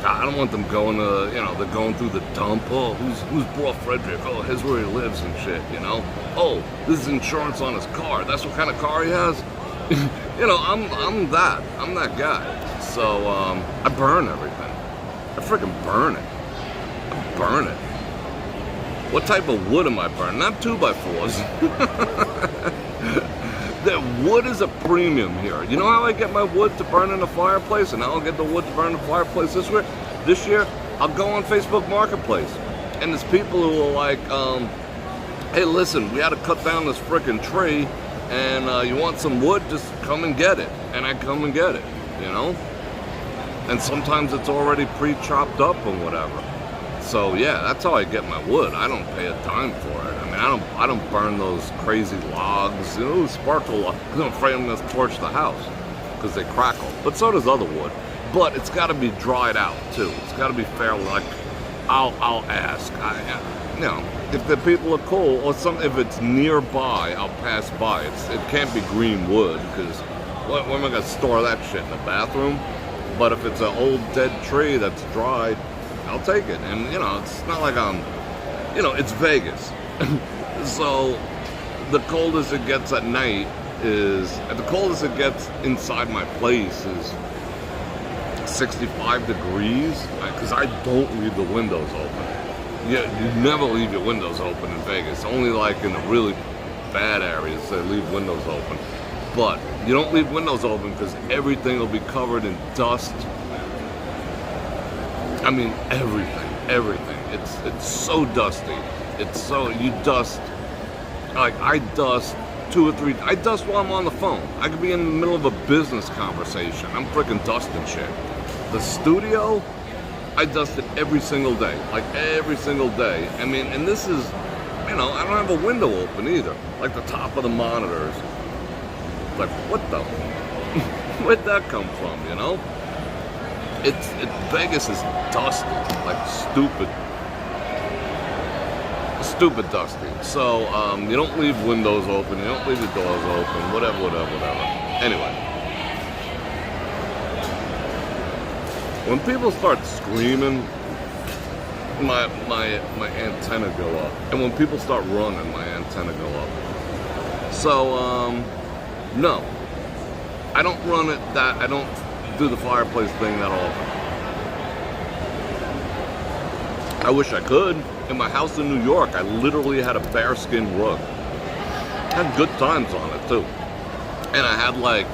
I don't want them going to, you know, they're going through the dump. Oh, who's Bror Fredrik? Oh, here's where he lives and shit, you know? Oh, this is insurance on his car. That's what kind of car he has? You know, I'm that guy. So, I burn everything. I freaking burn it. I burn it. What type of wood am I burning? Not 2x4s. The wood is a premium here. You know how I get my wood to burn in the fireplace, and I'll get the wood to burn in the fireplace this year? This year, I'll go on Facebook Marketplace, and there's people who are like, hey, listen, we had to cut down this freaking tree, and you want some wood? Just come and get it. And I come and get it, you know? And sometimes it's already pre-chopped up and whatever. So yeah, that's how I get my wood. I don't pay a dime for it. I mean, I don't burn those crazy logs, you know, sparkle logs. I'm afraid I'm gonna torch the house because they crackle. But so does other wood. But it's got to be dried out too. It's got to be fair. Like, I'll ask. You know, if the people are cool, or if it's nearby, I'll pass by. It can't be green wood because where am I gonna store that shit in the bathroom? But if it's an old dead tree that's dried, I'll take it. And, you know, it's not like you know, it's Vegas. So the coldest it gets at night the coldest it gets inside my place is 65 degrees, because I don't leave the windows open. Yeah, you never leave your windows open in Vegas. Only like in the really bad areas they leave windows open. But you don't leave windows open because everything will be covered in dust. I mean, everything. It's so dusty. You dust, like I dust 2 or 3, I dust while I'm on the phone. I could be in the middle of a business conversation. I'm freaking dusting shit. The studio, I dust it every single day. Like every single day. I mean, and this is, you know, I don't have a window open either. Like the top of the monitors. Like, what the? Where'd that come from, you know? Vegas is dusty, like stupid dusty. So, you don't leave windows open, you don't leave your doors open, whatever. Anyway. When people start screaming, my antenna go up. And when people start running, my antenna go up. So, no. I don't run it I don't do the fireplace thing that often. I wish I could. In my house in New York, I literally had a bearskin rug. I had good times on it too. And I had like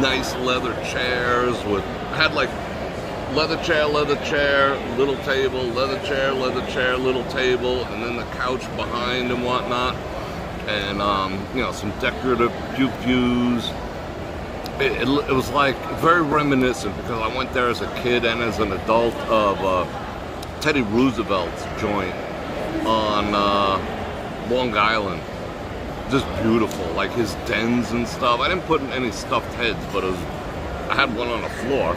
nice leather chairs I had like leather chair, little table, leather chair, little table, and then the couch behind and whatnot. And, you know, some decorative pews. It was like very reminiscent because I went there as a kid and as an adult of Teddy Roosevelt's joint on Long Island. Just beautiful, like his dens and stuff. I didn't put in any stuffed heads, but I had one on the floor.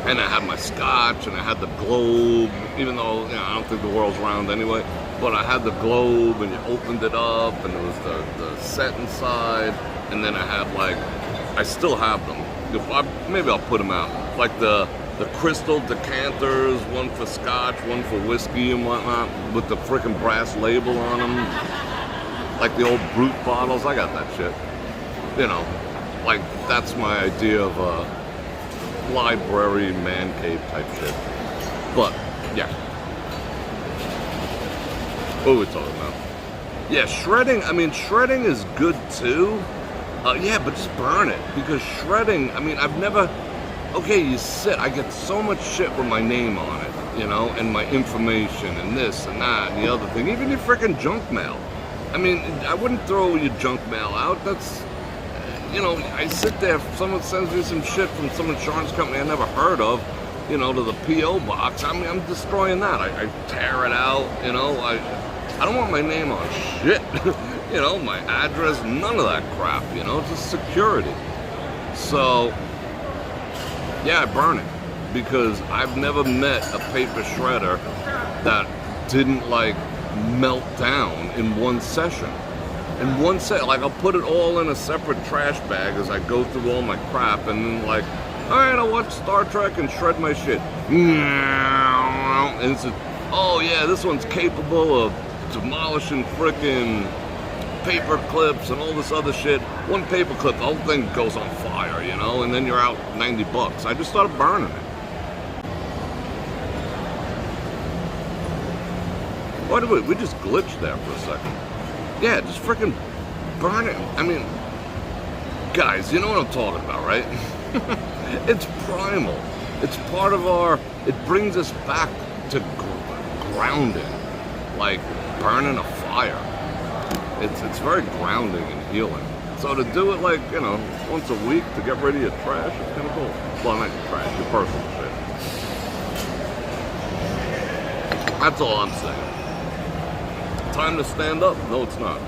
And I had my scotch and I had the globe, even though, you know, I don't think the world's round anyway. But I had the globe and you opened it up and there was the set inside. And then I had like, I still have them. Maybe I'll put them out. Like the crystal decanters, one for scotch, one for whiskey and whatnot, with the freaking brass label on them. Like the old Brut bottles, I got that shit. You know, like that's my idea of a library man cave type shit. But, yeah. What are we talking about? Yeah, shredding, I mean, shredding is good too, Yeah, but just burn it, because shredding, I mean, I've never, okay, you sit, I get so much shit with my name on it, you know, and my information, and this, and that, and the other thing, even your freaking junk mail. I mean, I wouldn't throw your junk mail out, that's, you know, I sit there, if someone sends me some shit from some insurance company I never heard of, you know, to the P.O. box, I mean, I'm destroying that. I tear it out, you know, I don't want my name on shit. You know, my address, none of that crap, you know, just security. So, yeah, I burn it, because I've never met a paper shredder that didn't, like, melt down in one session. In one set, like, I'll put it all in a separate trash bag as I go through all my crap, and then, like, all right, I'll watch Star Trek and shred my shit. And it's oh yeah, this one's capable of demolishing frickin' paper clips and all this other shit. One paper clip, the whole thing goes on fire, you know, and then you're out $90. I just started burning it. Why did we just glitched there for a second? Yeah, just frickin' burn it. I mean, guys, you know what I'm talking about, right? It's primal. It's part of our, it brings us back to grounding, like burning a fire. It's very grounding and healing. So to do it, like, you know, once a week to get rid of your trash, it's kind of cool. Well, not your trash, your personal shit. That's all I'm saying. Time to stand up? No, it's not.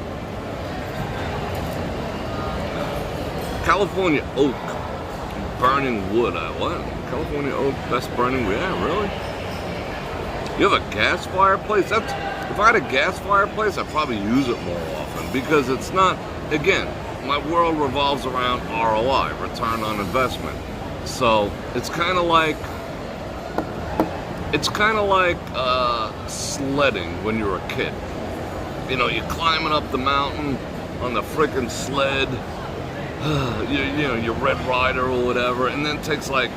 California oak, burning wood. What? California oak, best burning wood? Yeah, really? You have a gas fireplace? That's, if I had a gas fireplace, I'd probably use it more often, because it's not, again, my world revolves around ROI, return on investment. So it's kind of like, sledding when you're a kid. You know, you're climbing up the mountain on the freaking sled, you know, your Red Rider or whatever, and then it takes, like,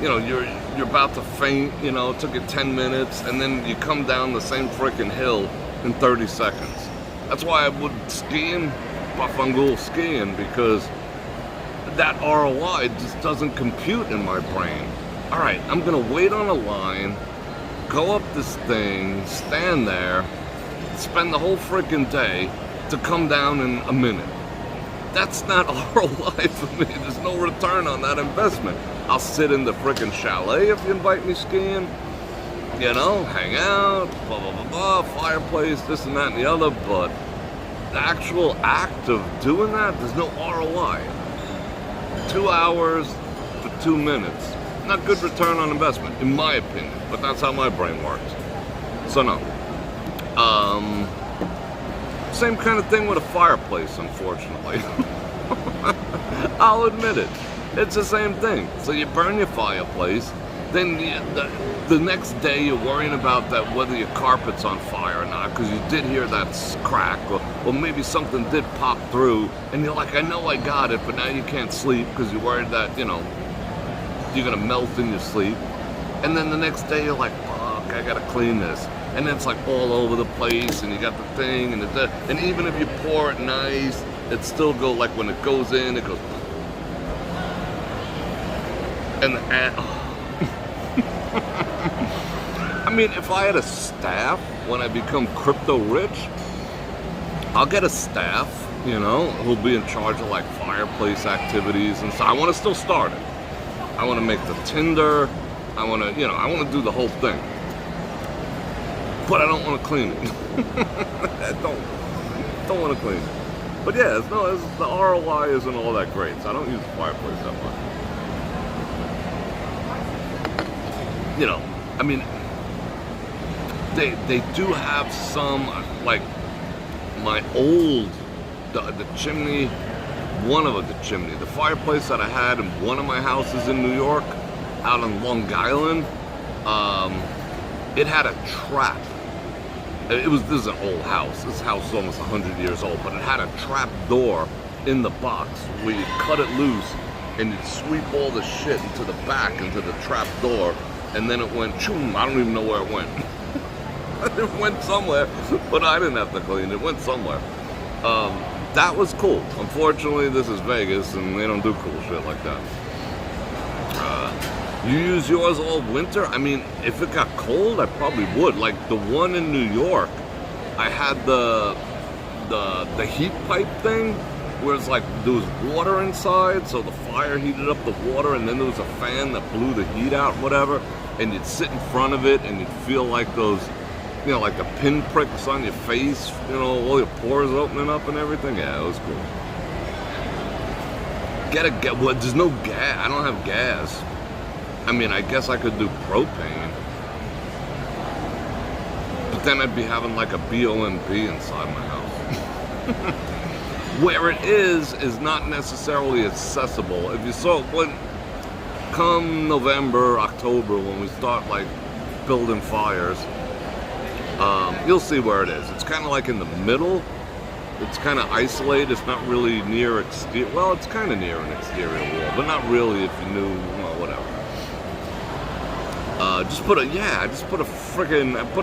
you know, you're about to faint, you know, it took you 10 minutes, and then you come down the same freaking hill in 30 seconds. That's why I would skiing, Buffangul skiing, because that ROI just doesn't compute in my brain. All right, I'm gonna wait on a line, go up this thing, stand there, spend the whole freaking day to come down in a minute. That's not ROI for me. There's no return on that investment. I'll sit in the freaking chalet if you invite me skiing, you know, hang out, blah, blah, blah, blah, fireplace, this and that and the other, but the actual act of doing that, there's no ROI. 2 hours for 2 minutes. Not good return on investment, in my opinion, but that's how my brain works. So no. Same kind of thing with a fireplace, unfortunately. I'll admit it. It's the same thing. So you burn your fireplace, then the next day you're worrying about that, whether your carpet's on fire or not, because you did hear that crack, or maybe something did pop through, and you're like, I know I got it, but now you can't sleep because you're worried that, you know, you're gonna melt in your sleep. And then the next day you're like, fuck, I gotta clean this. And then it's like all over the place, and you got the thing, and and even if you pour it nice, it still go, like when it goes in, it goes, and I mean, if I had a staff when I become crypto rich, I'll get a staff, you know, who'll be in charge of like fireplace activities, and so I want to still start it. I want to make the tinder. I want to, you know, I want to do the whole thing. But I don't want to clean it. I don't want to clean it. But yeah, the ROI isn't all that great, so I don't use the fireplace that much. You know, I mean, they do have some, like my old, the chimney, the fireplace that I had in one of my houses in New York, out on Long Island, it had a trap. This is an old house. This house is almost 100 years old, but it had a trap door in the box where you cut it loose and you'd sweep all the shit into the back, into the trap door, and then it went, choom, I don't even know where it went. It went somewhere, but I didn't have to clean it. It went somewhere. That was cool. Unfortunately, this is Vegas, and they don't do cool shit like that. You use yours all winter? I mean, if it got cold, I probably would. Like the one in New York, I had the heat pipe thing, where it's like there was water inside, so the fire heated up the water, and then there was a fan that blew the heat out, whatever, and you'd sit in front of it, and you'd feel like those, you know, like the pinpricks on your face, you know, all your pores opening up and everything. Yeah, it was cool. Well, there's no gas. I don't have gas. I mean, I guess I could do propane, but then I'd be having like a BOMP inside my house. Where it is not necessarily accessible. If you saw, come November, October, when we start like building fires, you'll see where it is. It's kind of like in the middle. It's kind of isolated. It's not really near exterior. Well, it's kind of near an exterior wall, but not really if you knew, well, whatever. I just put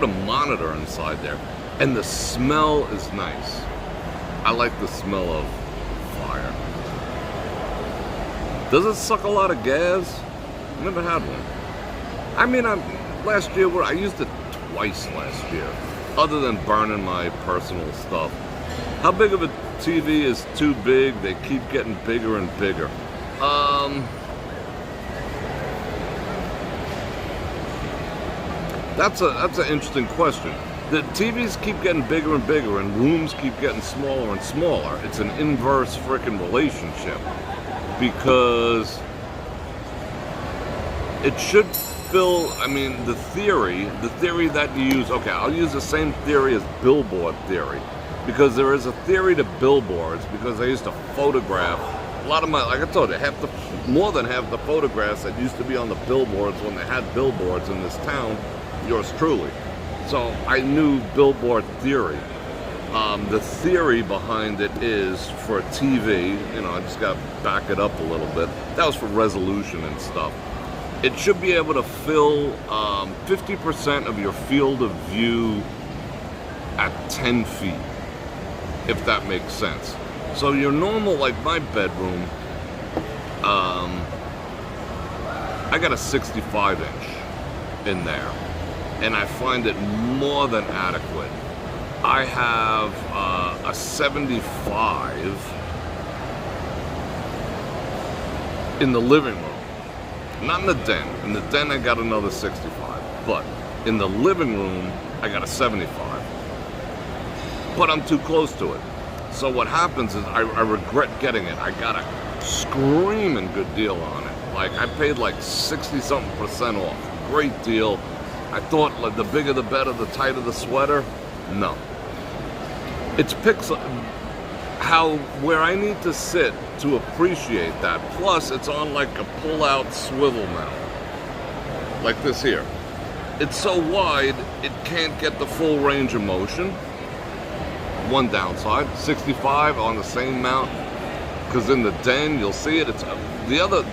a monitor inside there, and the smell is nice. I like the smell of fire. Does it suck a lot of gas? Never had one. I mean, last year I used it twice last year, other than burning my personal stuff. How big of a TV is too big? They keep getting bigger and bigger. That's an interesting question. The TVs keep getting bigger and bigger, and rooms keep getting smaller and smaller. It's an inverse freaking relationship, because it should fill. I mean, the theory that you use. Okay, I'll use the same theory as billboard theory, because there is a theory to billboards. Because I used to photograph a lot of my, like I told you, more than half the photographs that used to be on the billboards when they had billboards in this town. Yours truly. So I knew billboard theory. The theory behind it is for a TV, you know, I just got to back it up a little bit. That was for resolution and stuff. It should be able to fill 50% of your field of view at 10 feet, if that makes sense. So your normal, like my bedroom, I got a 65 inch in there, and I find it more than adequate. I have a 75 in the living room, not in the den. In the den I got another 65, but in the living room I got a 75. But I'm too close to it. So what happens is I regret getting it. I got a screaming good deal on it. Like I paid like 60-something% off. Great deal. I thought like the bigger the better, the tighter the sweater. No. It's pixel where I need to sit to appreciate that. Plus it's on like a pull-out swivel mount. Like this here. It's so wide it can't get the full range of motion. One downside. 65 on the same mount. Because in the den you'll see it. It's the other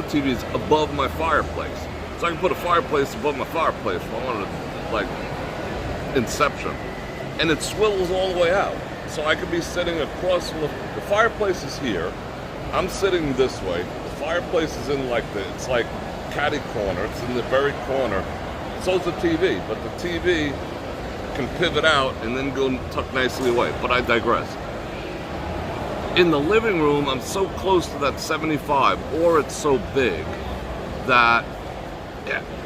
TV is above my fireplace. So I can put a fireplace above my fireplace if I wanted to, like, Inception. And it swivels all the way out. So I could be sitting across from the fireplace is here. I'm sitting this way. The fireplace is in like it's like catty corner. It's in the very corner. So is the TV. But the TV can pivot out and then go tuck nicely away. But I digress. In the living room, I'm so close to that 75, or it's so big that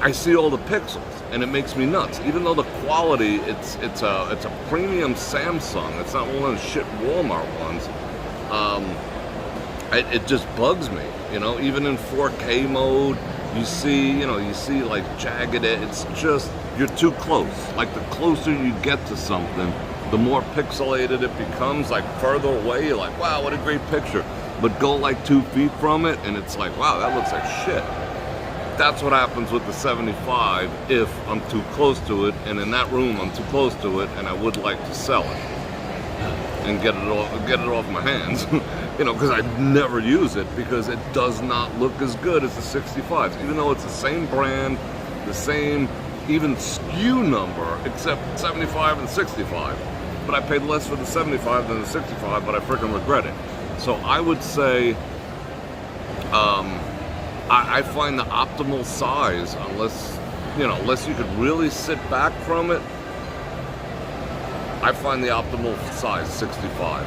I see all the pixels, and it makes me nuts. Even though the quality, it's a premium Samsung. It's not one of those shit Walmart ones. It just bugs me, you know. Even in 4K mode, you see like jagged. It's just you're too close. Like the closer you get to something, the more pixelated it becomes. Like further away, you're like, wow, what a great picture. But go like 2 feet from it, and it's like, wow, that looks like shit. That's what happens with the 75 if I'm too close to it, and in that room I'm too close to it, and I would like to sell it and get it off my hands, you know, because I never use it because it does not look as good as the 65s, even though it's the same brand, the same even SKU number, except 75 and 65. but I paid less for the 75 than the 65, but I freaking regret it. So I would say, I find the optimal size, unless you could really sit back from it, I find the optimal size 65.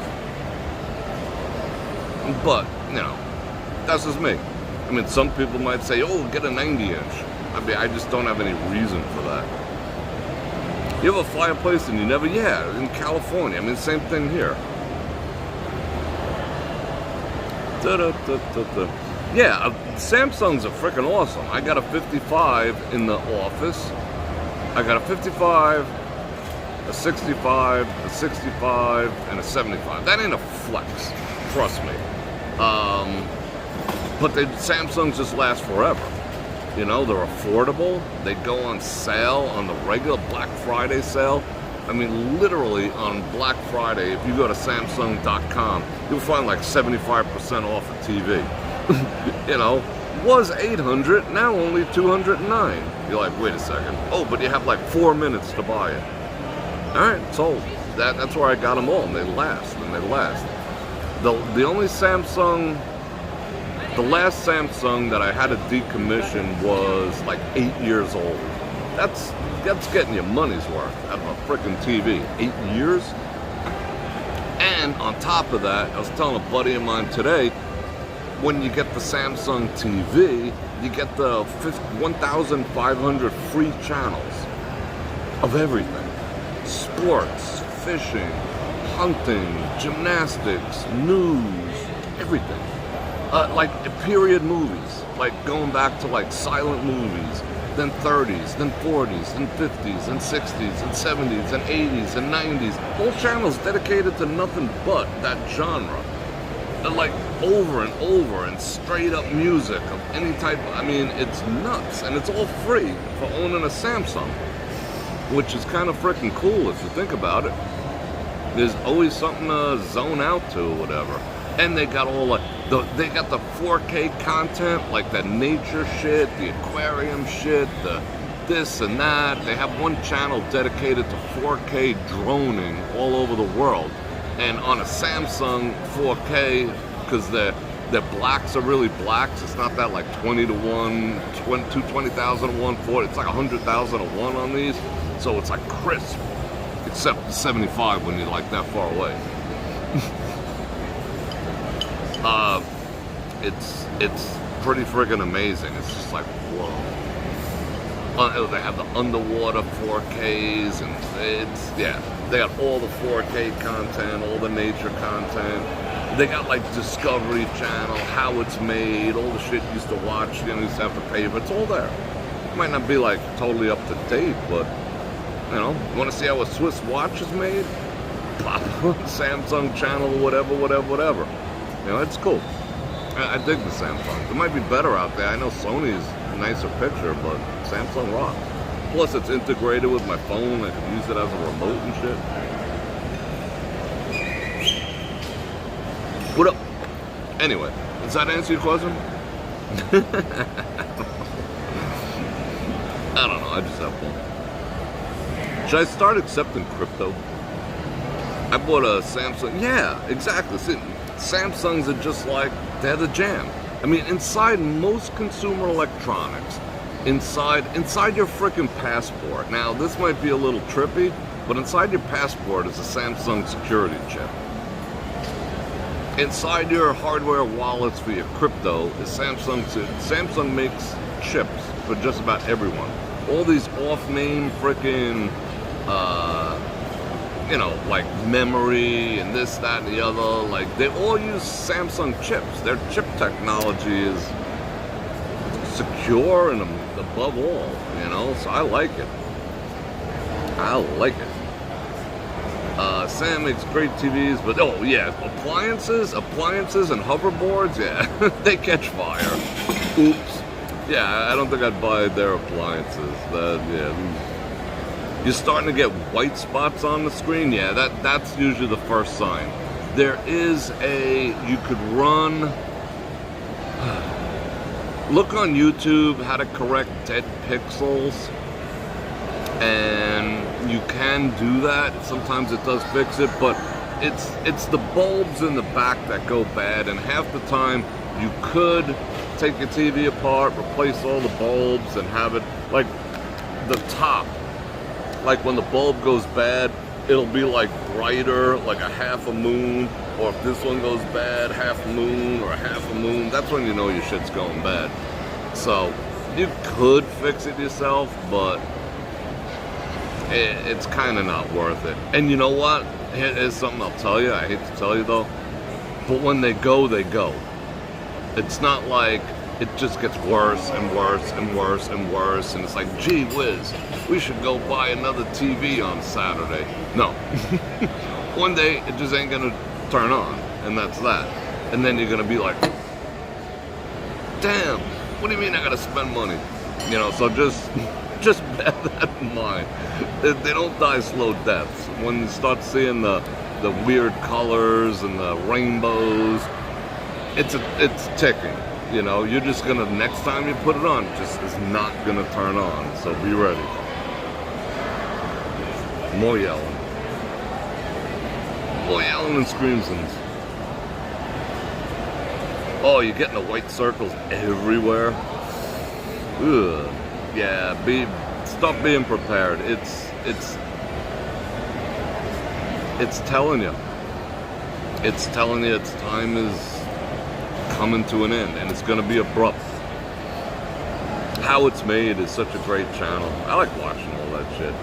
But, that's just me. I mean, some people might say, oh, get a 90 inch. I mean, I just don't have any reason for that. You have a fireplace and you never, in California. I mean, same thing here. Yeah, Samsungs are freaking awesome. I got a 55 in the office. I got a 55, a 65, a 65, and a 75. That ain't a flex, trust me. But the Samsungs just last forever. They're affordable. They go on sale on the regular Black Friday sale. I mean, literally on Black Friday, if you go to Samsung.com, you'll find like 75% off a TV. Was $800, now only $209. You're like, wait a second. Oh, but you have like 4 minutes to buy it. All right, sold. That's where I got them all, and they last. The only Samsung, the last Samsung that I had to decommission was like 8 years old. That's getting your money's worth out of a freaking TV. 8 years? And on top of that, I was telling a buddy of mine today, when you get the Samsung TV, you get the 1,500 free channels of everything. Sports, fishing, hunting, gymnastics, news, everything. Like period movies, like going back to like silent movies, then 30s, then 40s, then 50s, and 60s, and 70s, and 80s, and 90s. Whole channels dedicated to nothing but that genre. Like over and over, and straight up music of any type. I mean, it's nuts, and it's all free for owning a Samsung, which is kind of freaking cool if you think about it. There's always something to zone out to or whatever. And they got all they got the 4K content, like the nature shit, the aquarium shit, the this and that. They have one channel dedicated to 4K droning all over the world. And on a Samsung 4K, because their blacks are really blacks, it's not that like 20 to 1, 220,000 to 1, 40. It's like 100,000 to 1 on these. So it's like crisp, except the 75 when you're like that far away. It's pretty friggin' amazing. It's just like, whoa. They have the underwater 4Ks, and they got all the 4K content, all the nature content. They got like Discovery Channel, how it's made, all the shit you used to watch, you used to have to pay, but it's all there. It might not be like totally up to date, but you want to see how a Swiss watch is made? Pop Samsung Channel, whatever. It's cool. I dig the Samsung. It might be better out there. I know Sony's a nicer picture, but Samsung rocks. Plus, it's integrated with my phone. I can use it as a remote and shit. What up? Anyway, does that answer your question? I don't know. I just have fun. Should I start accepting crypto? I bought a Samsung. Yeah, exactly. See, Samsungs are just like, they're the jam. I mean, inside most consumer electronics, inside your freaking passport. Now, this might be a little trippy, but inside your passport is a Samsung security chip. Inside your hardware wallets for your crypto is Samsung. Samsung makes chips for just about everyone. All these off-name freaking, like memory and this, that, and the other, like they all use Samsung chips. Their chip technology is secure and above all, so I like it. Sam makes great TVs, but appliances and hoverboards, they catch fire. Oops. Yeah, I don't think I'd buy their appliances. You're starting to get white spots on the screen. Yeah, that's usually the first sign. You could run, look on YouTube how to correct dead pixels. and you can do that. Sometimes it does fix it, but it's the bulbs in the back that go bad, and half the time you could take your TV apart, replace all the bulbs, and have it like the top. Like when the bulb goes bad, it'll be like brighter, like a half a moon, or if this one goes bad, half moon or a half a moon, that's when you know your shit's going bad. So you could fix it yourself, but it's kind of not worth it. And you know what? Here's something I'll tell you. I hate to tell you though, but when they go, they go. It's not like it just gets worse and worse and worse and worse, and it's like, gee whiz, we should go buy another TV on Saturday. No. One day, it just ain't gonna turn on, and that's that. And then you're gonna be like, damn, what do you mean I gotta spend money? You know, so just bear that in mind. They don't die slow deaths. When you start seeing the weird colors and the rainbows, it's ticking. You know, you're just gonna, next time you put it on, just is not gonna turn on. So be ready. More yelling. More yelling and screams. Oh, you're getting the white circles everywhere. Ugh. Yeah, stop being prepared. It's telling you. It's telling you its time is coming to an end, and it's going to be abrupt. How It's Made is such a great channel. I like watching all that shit.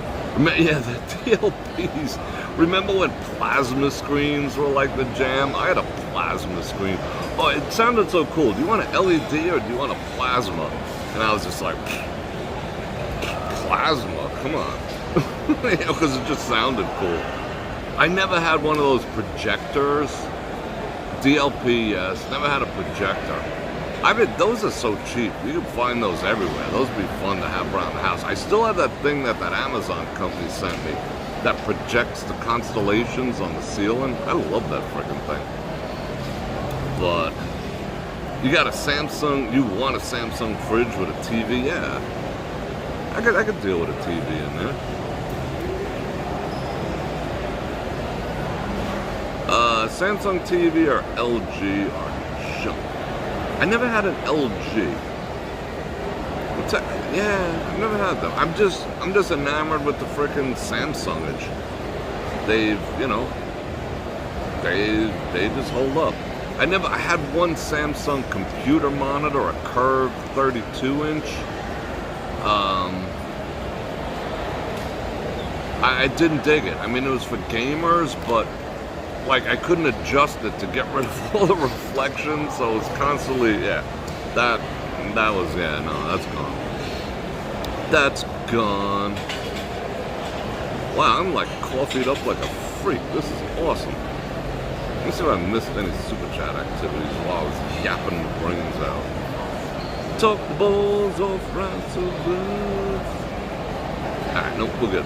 Yeah, the DLPs. Remember when plasma screens were like the jam? I had a plasma screen. Oh, it sounded so cool. Do you want an LED or do you want a plasma? And I was just like, plasma, come on. You know, because it just sounded cool. I never had one of those projectors. DLP, yes. Never had a projector. I mean, those are so cheap. You can find those everywhere. Those would be fun to have around the house. I still have that thing that Amazon company sent me that projects the constellations on the ceiling. I love that freaking thing. But you got a Samsung, you want a Samsung fridge with a TV? Yeah. I could deal with a TV in there. Samsung TV or LG are junk. I never had an LG. Yeah, I've never had them. I'm just enamored with the frickin' Samsungage. They've, you know, they just hold up. I had one Samsung computer monitor, a curved 32-inch. I didn't dig it. I mean, it was for gamers, but like I couldn't adjust it to get rid of all the reflections, so it was constantly, yeah. That was, yeah, no, that's gone. That's gone. Wow, I'm like coffeeed up like a freak. This is awesome. Let me see if I missed any super chat activities while I was yapping the brains out. Talk the balls off right so good. Alright, nope, we're good.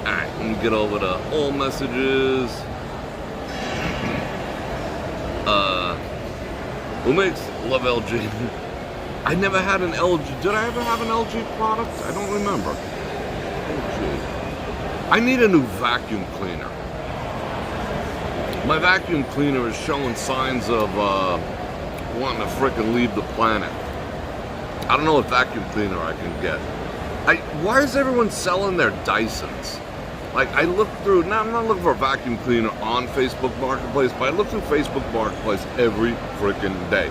Alright, let me get over to all messages. Who makes love LG? I never had an LG. Did I ever have an LG product? I don't remember. LG. I need a new vacuum cleaner. My vacuum cleaner is showing signs of wanting to frickin' leave the planet. I don't know what vacuum cleaner I can get. Why is everyone selling their Dysons? Like, I look through, now I'm not looking for a vacuum cleaner on Facebook Marketplace, but I look through Facebook Marketplace every freaking day.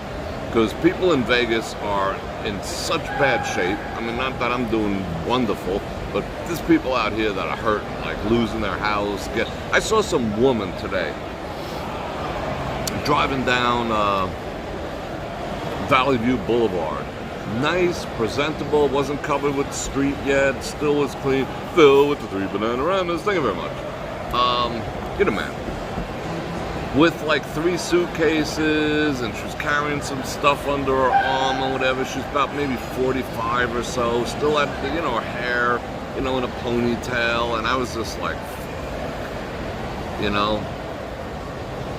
Because people in Vegas are in such bad shape. I mean, not that I'm doing wonderful, but there's people out here that are hurting, like losing their house. I saw some woman today driving down Valley View Boulevard. Nice, presentable, wasn't covered with street yet, still was clean, filled with the 3 Bananamas. Thank you very much. Get a man. With like 3 suitcases, and she was carrying some stuff under her arm or whatever. She's about maybe 45 or so, still had, you know, her hair, you know, in a ponytail, and I was just like, you know,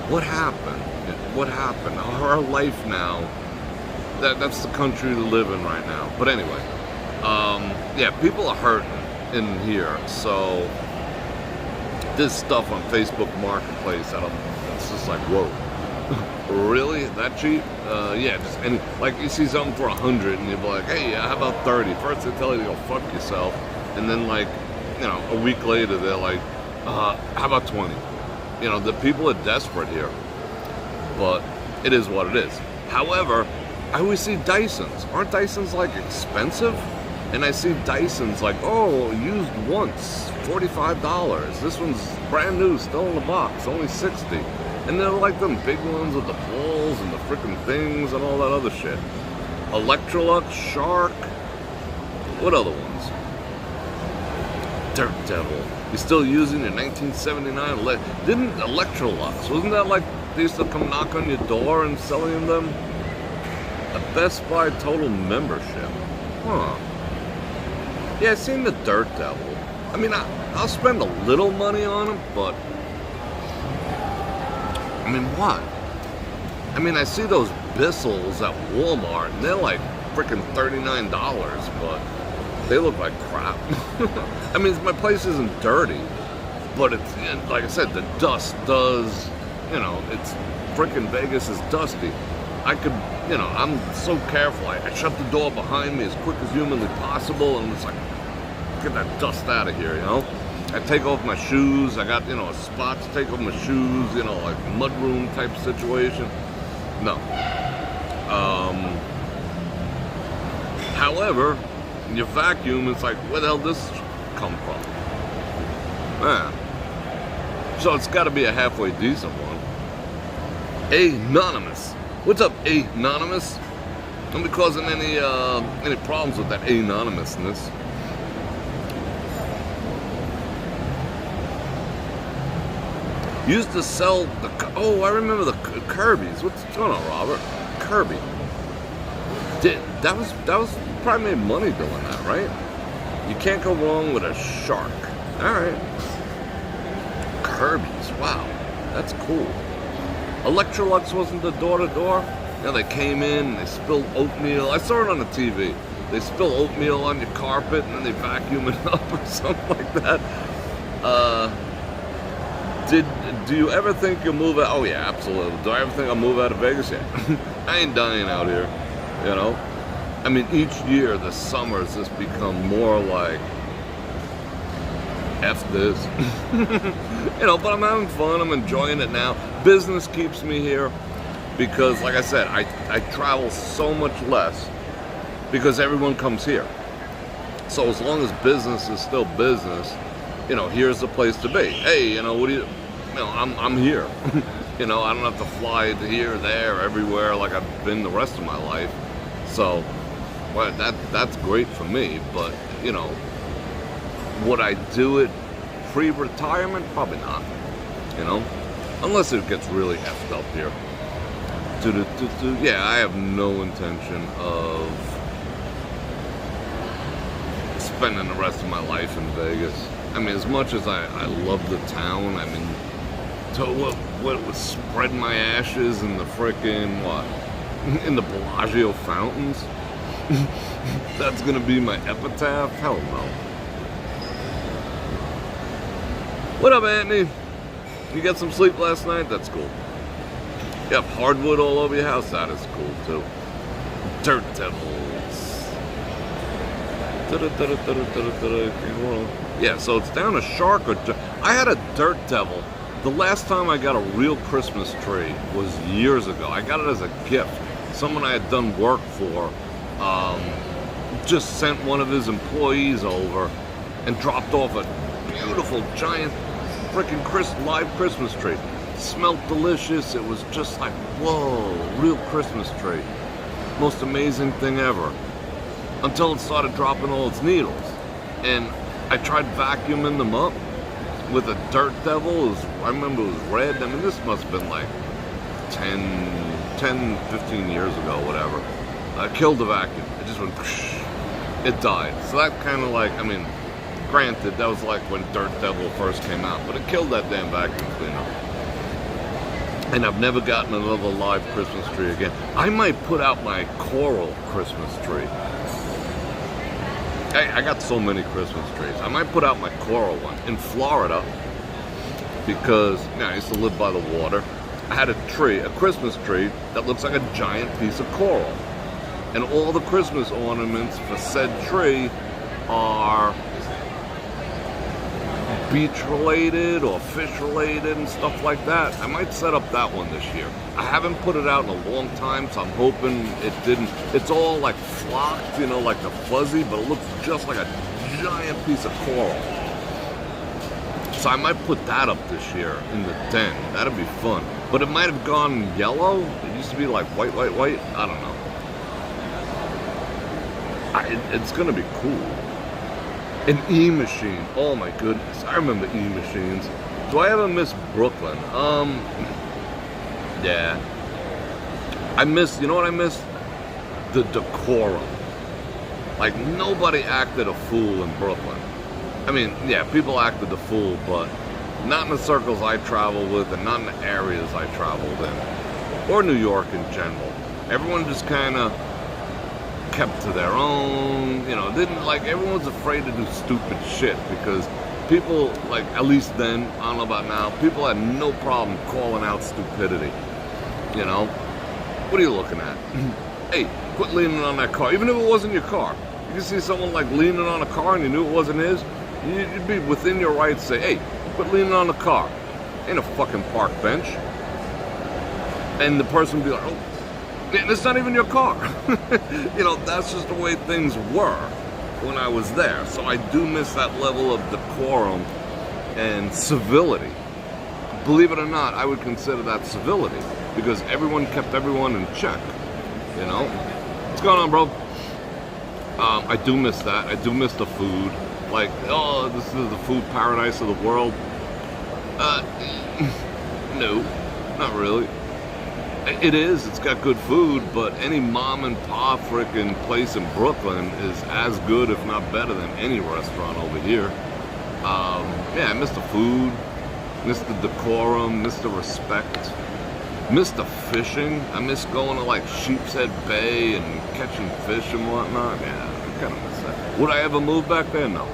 what happened? What happened? Her life now. That's the country to live in right now. But anyway, yeah, people are hurting in here. So this stuff on Facebook Marketplace, it's just like, whoa. Really? That cheap? Yeah, just any, like you see something for 100 and you'll be like, hey, how about 30? First they tell you to go fuck yourself, and then like, you know, a week later they're like, how about 20? You know, the people are desperate here, but it is what it is. However, I always see Dysons. Aren't Dysons like expensive? And I see Dysons like, oh, used once, $45. This one's brand new, still in the box, only 60. And they're like them big ones with the balls and the freaking things and all that other shit. Electrolux, Shark. What other ones? Dirt Devil. You're still using your 1979 Didn't Electrolux, wasn't that like they used to come knock on your door and selling them? A Best Buy Total membership. Huh. Yeah, I've seen the Dirt Devil. I mean, I'll spend a little money on them, but I mean, what? I mean, I see those Bissell's at Walmart, and they're like freaking $39, but they look like crap. I mean, my place isn't dirty, but it's, like I said, the dust does, you know, it's freaking Vegas is dusty. I could, you know, I'm so careful. I shut the door behind me as quick as humanly possible, and it's like, get that dust out of here, you know? I take off my shoes. I got, you know, a spot to take off my shoes, you know, like mudroom type situation. No. However, when you vacuum, it's like, where the hell did this come from? Man. So it's got to be a halfway decent one. Anonymous. What's up, Anonymous? Don't be causing any problems with that anonymousness. Used to sell the, oh, I remember the Kirby's. What's going on, Robert? Kirby. That was probably made money doing that, right? You can't go wrong with a shark. All right. Kirby's. Wow, that's cool. Electrolux wasn't the door-to-door. You know, they came in and they spilled oatmeal. I saw it on the TV. They spill oatmeal on your carpet and then they vacuum it up or something like that. Do you ever think you'll move out? Oh yeah, absolutely. Do I ever think I'll move out of Vegas? Yeah. I ain't dying out here, you know? I mean, each year the summers just become more like, F this. You know, but I'm having fun, I'm enjoying it now. Business keeps me here because, like I said, I travel so much less because everyone comes here. So as long as business is still business, you know, here's the place to be. Hey, you know, what do you know, I'm here. You know, I don't have to fly to here, there, everywhere like I've been the rest of my life. So, well, that's great for me. But, you know, would I do it pre-retirement? Probably not. You know, unless it gets really effed up here. Yeah, I have no intention of spending the rest of my life in Vegas. I mean, as much as I love the town, I mean, what would spread my ashes in the frickin', in the Bellagio fountains? That's gonna be my epitaph? Hell no. What up, Anthony? You got some sleep last night? That's cool. You have hardwood all over your house? That is cool, too. Dirt Devils. Yeah, so it's down a shark or I had a Dirt Devil. The last time I got a real Christmas tree was years ago. I got it as a gift. Someone I had done work for just sent one of his employees over and dropped off a beautiful, giant, freaking live Christmas tree. It smelled delicious. It was just like, whoa, real Christmas tree. Most amazing thing ever. Until it started dropping all its needles. And I tried vacuuming them up with a Dirt Devil. I remember it was red. I mean, this must have been like 10, 15 years ago, whatever. I killed the vacuum. It just went, it died. So that kind of like, I mean, granted, that was like when Dirt Devil first came out, but it killed that damn vacuum cleaner. And I've never gotten another live Christmas tree again. I might put out my coral Christmas tree. I got so many Christmas trees. I might put out my coral one. In Florida, because I used to live by the water, I had a Christmas tree, that looks like a giant piece of coral. And all the Christmas ornaments for said tree are beach related or fish related and stuff like that. I might set up that one this year. I haven't put it out in a long time, so I'm hoping it didn't. It's all like flocked, you know, like the fuzzy, but it looks just like a giant piece of coral. So I might put that up this year in the den. That'd be fun. But it might have gone yellow. It used to be like white. I don't know. It's gonna be cool. An E-machine. Oh my goodness. I remember E-machines. Do I ever miss Brooklyn? Yeah. You know what I miss? The decorum. Like, nobody acted a fool in Brooklyn. I mean, yeah, people acted the fool, but not in the circles I travel with and not in the areas I traveled in. Or New York in general. Everyone just kind of kept to their own, you know, everyone was afraid to do stupid shit because people, like, at least then, I don't know about now, people had no problem calling out stupidity, you know? What are you looking at? Hey, quit leaning on that car, even if it wasn't your car. You can see someone, like, leaning on a car and you knew it wasn't his, you'd be within your right to say, hey, quit leaning on the car. Ain't a fucking park bench. And the person would be like, oh, it's not even your car. You know, that's just the way things were when I was there. So I do miss that level of decorum and civility. Believe it or not, I would consider that civility because everyone kept everyone in check. You know? What's going on, bro? I do miss that. I do miss the food. Like, oh, this is the food paradise of the world. No, not really. It is. It's got good food, but any mom and pop frickin' place in Brooklyn is as good, if not better, than any restaurant over here. Yeah, I miss the food, miss the decorum, miss the respect, miss the fishing. I miss going to like Sheepshead Bay and catching fish and whatnot. Yeah, I kind of miss that. Would I ever move back there? No.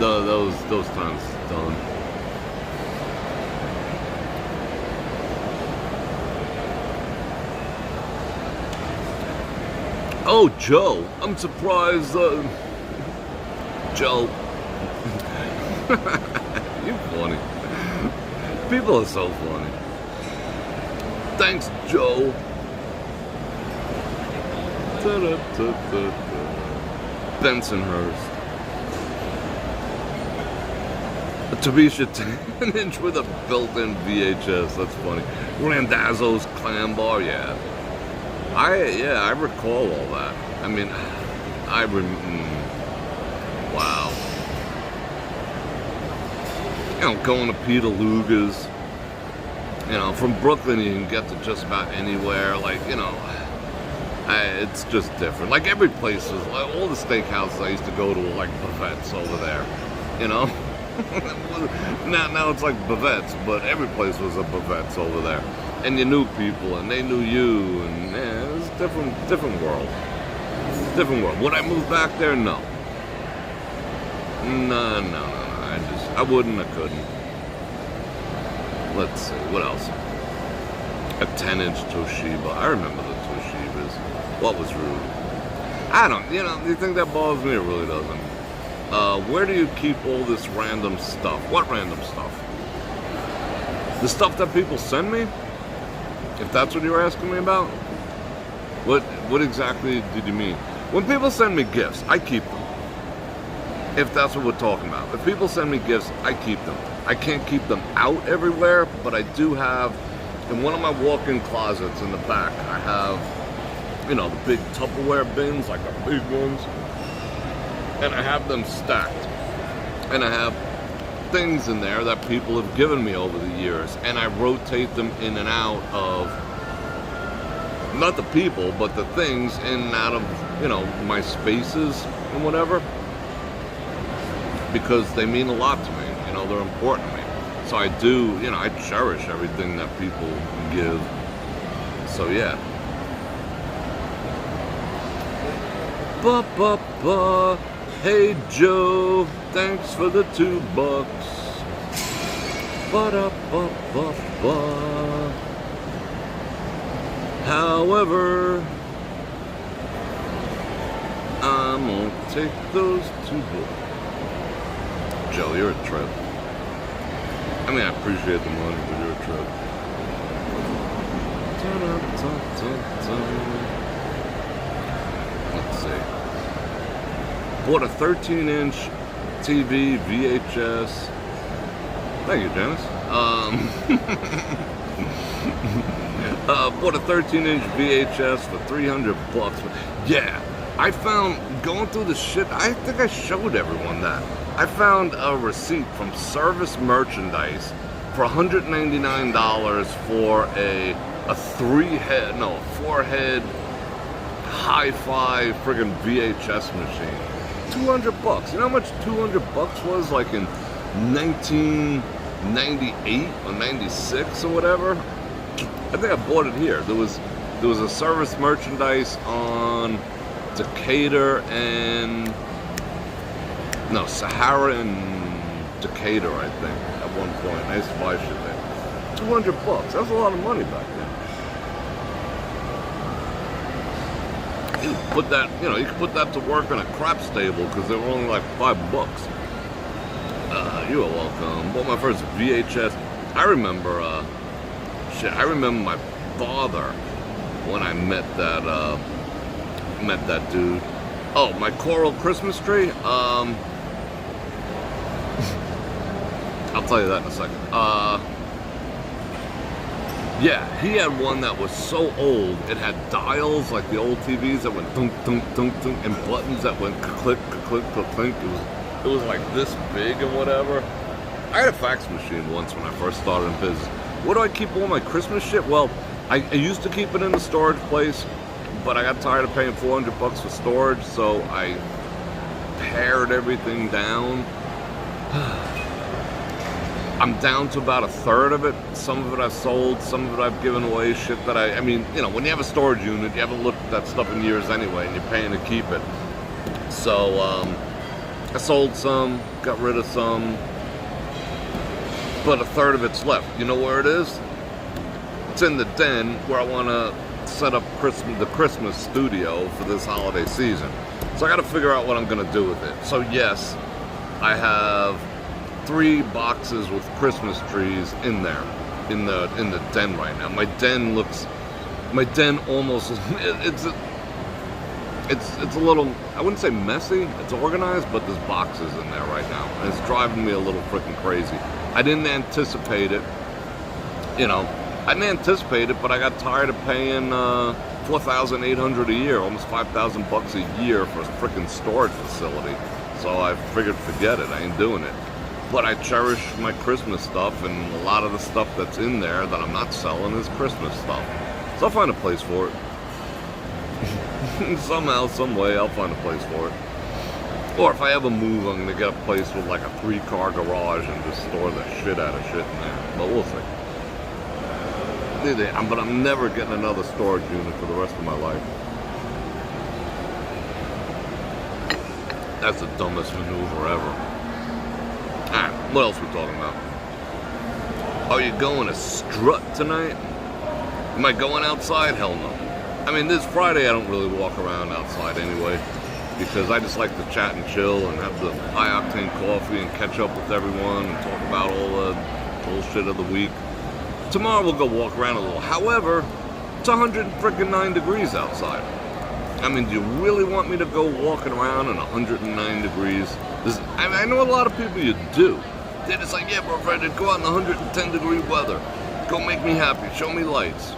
No, those times done. Oh, Joe, I'm surprised. Joe, you're funny. People are so funny. Thanks, Joe. Bensonhurst. A Tabisha 10-inch with a built-in VHS. That's funny. Randazzo's Clam Bar. Yeah. I recall all that. I mean, wow. You know, going to Peter Luger's. You know, from Brooklyn you can get to just about anywhere. Like, you know, it's just different. Like every place is, like all the steakhouses I used to go to were like buvettes over there. You know? now it's like buvettes, but every place was a buvettes over there. And you knew people, and they knew you, and yeah, it was a different world. Different world. Would I move back there? No. No. I wouldn't, I couldn't. Let's see, what else? A 10-inch Toshiba. I remember the Toshibas. What was rude? I don't, do you think that bothers me? It really doesn't. Where do you keep all this random stuff? What random stuff? The stuff that people send me? If that's what you're asking me about? What exactly did you mean? When people send me gifts, I keep them. If that's what we're talking about. If people send me gifts, I keep them. I can't keep them out everywhere, but I do have, in one of my walk-in closets in the back, I have, the big Tupperware bins, like the big ones. And I have them stacked. And I have things in there that people have given me over the years. And I rotate them in and out of, not the people, but the things in and out of, my spaces and whatever. Because they mean a lot to me. They're important to me. So I do, I cherish everything that people give. So yeah. Ba-ba-ba. Hey Joe, thanks for the $2. Ba-da-ba-ba-ba. However, I'm gonna take those $2. Joe, you're a trip. I mean, I appreciate the money, but you're a trip. Let's see. Bought a 13-inch TV VHS. Thank you, Dennis. Bought a 13-inch VHS for $300. Yeah, I found, going through the shit, I think I showed everyone that. I found a receipt from Service Merchandise for $199 for a 4-head hi-fi friggin' VHS machine. $200. You know how much $200 was like in 1998 or 96 or whatever? I think I bought it here. There was a Service Merchandise on Decatur and Sahara and Decatur, I think, at one point. I used to buy shit there. $200. That was a lot of money back then. You could put that to work in a crap stable because they were only like $5. You are welcome. Bought my first VHS. I remember my father when I met that dude. Oh, my coral Christmas tree. I'll tell you that in a second. Yeah, he had one that was so old, it had dials like the old TVs that went thunk, thunk, thunk, thunk, and buttons that went click, click, click, clink. It was like this big and whatever. I had a fax machine once when I first started in business. Where do I keep all my Christmas shit? Well, I used to keep it in the storage place, but I got tired of paying $400 for storage, so I pared everything down. I'm down to about a third of it. Some of it I've sold, some of it I've given away. Shit that I mean, when you have a storage unit, you haven't looked at that stuff in years anyway, and you're paying to keep it. So, I sold some, got rid of some, but a third of it's left. You know where it is? It's in the den where I want to set up the Christmas studio for this holiday season. So I got to figure out what I'm going to do with it. So yes, I have 3 boxes with Christmas trees in there, in the den right now. My den almost, it's a little, I wouldn't say messy, it's organized, but there's boxes in there right now, and it's driving me a little freaking crazy. I didn't anticipate it, but I got tired of paying $4,800 a year, almost $5,000 a year for a freaking storage facility. So I figured, forget it, I ain't doing it. But I cherish my Christmas stuff, and a lot of the stuff that's in there that I'm not selling is Christmas stuff. So I'll find a place for it. Somehow, some way, I'll find a place for it. Or if I ever move, I'm gonna get a place with like a 3-car garage and just store the shit out of shit in there. But we'll see. But I'm never getting another storage unit for the rest of my life. That's the dumbest maneuver ever. Alright, what else we talking about? Are you going to strut tonight? Am I going outside? Hell no. I mean, this Friday I don't really walk around outside anyway, because I just like to chat and chill and have the high-octane coffee and catch up with everyone and talk about all the bullshit of the week. Tomorrow we'll go walk around a little. However, it's 109 degrees outside. I mean, do you really want me to go walking around in 109 degrees? I know a lot of people you do. They're just like, yeah, Bror Fredrik, go out in 110 degree weather. Go make me happy. Show me lights.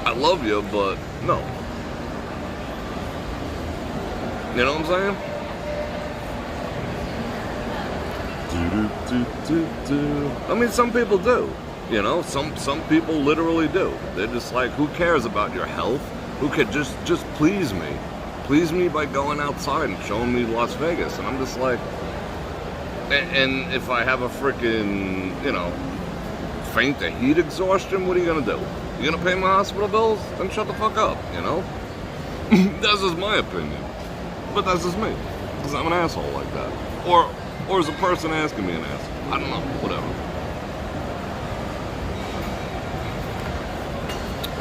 I love you, but no. You know what I'm saying? I mean, some people do. Some people literally do. They're just like, who cares about your health? Who could just please me? Please me by going outside and showing me Las Vegas. And I'm just like, and if I have a freaking, faint of heat exhaustion, what are you gonna do? You gonna pay my hospital bills? Then shut the fuck up, you know? That's just my opinion. But that's just me. Because I'm an asshole like that. Or is a person asking me an asshole? I don't know, whatever.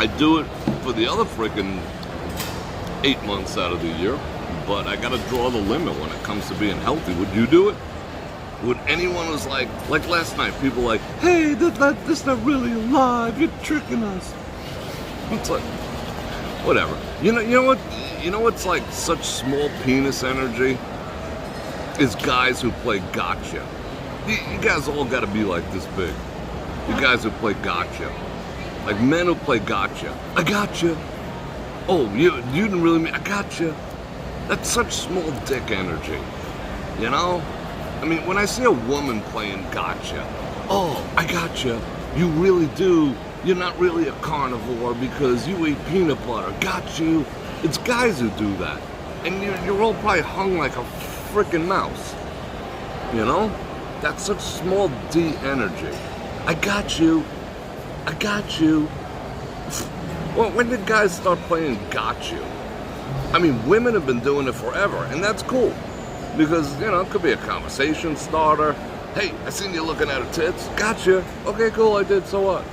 I do it for the other freaking 8 months out of the year, but I gotta draw the limit when it comes to being healthy. Would you do it? Would anyone who's like last night, people like, hey, this not really alive, you're tricking us. It's like, whatever. You know what's like such small penis energy? Is guys who play gotcha. You guys all gotta be like this big. You guys who play gotcha. Like men who play gotcha. I gotcha. Oh, you didn't really mean, I gotcha. That's such small dick energy. You know? I mean, when I see a woman playing gotcha, oh, I gotcha. You really do. You're not really a carnivore because you eat peanut butter. Got you. It's guys who do that. And you're all probably hung like a freaking mouse. You know? That's such small D energy. I got you. I got you. Well, when did guys start playing got you? I mean, women have been doing it forever, and that's cool. Because, you know, it could be a conversation starter. Hey, I seen you looking at her tits. Gotcha. Okay, cool, I did, so what?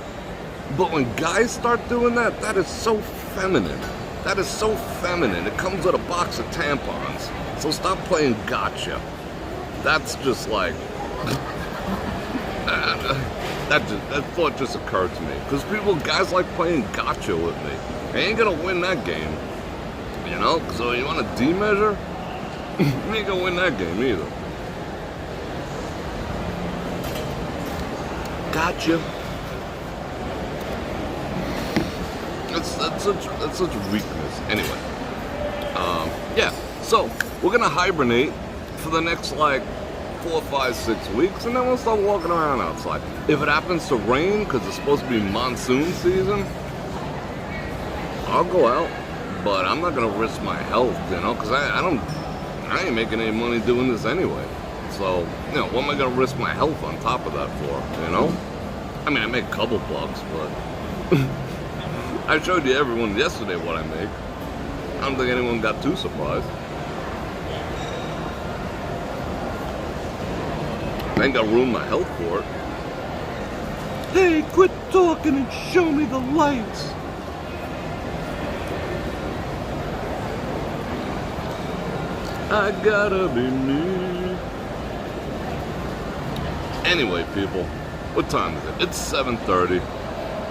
But when guys start doing that, that is so feminine. That is so feminine. It comes with a box of tampons. So stop playing gotcha. That's just like... that thought just occurred to me. Because guys like playing gotcha with me. I ain't gonna win that game. You know? So you want a D measure? You ain't gonna win that game either. Gotcha. That's such weakness. Anyway. Yeah. So we're gonna hibernate for the next like 4, 5, 6 weeks, and then we'll start walking around outside. If it happens to rain, because it's supposed to be monsoon season, I'll go out. But I'm not gonna risk my health, you know, because I ain't making any money doing this anyway. So, you know, what am I going to risk my health on top of that for, you know? I mean, I make a couple bucks, but... I showed you everyone yesterday what I make. I don't think anyone got too surprised. I ain't got to ruin my health for it. Hey, quit talking and show me the lights. I gotta be me. Anyway, people, what time is it? It's 7:30.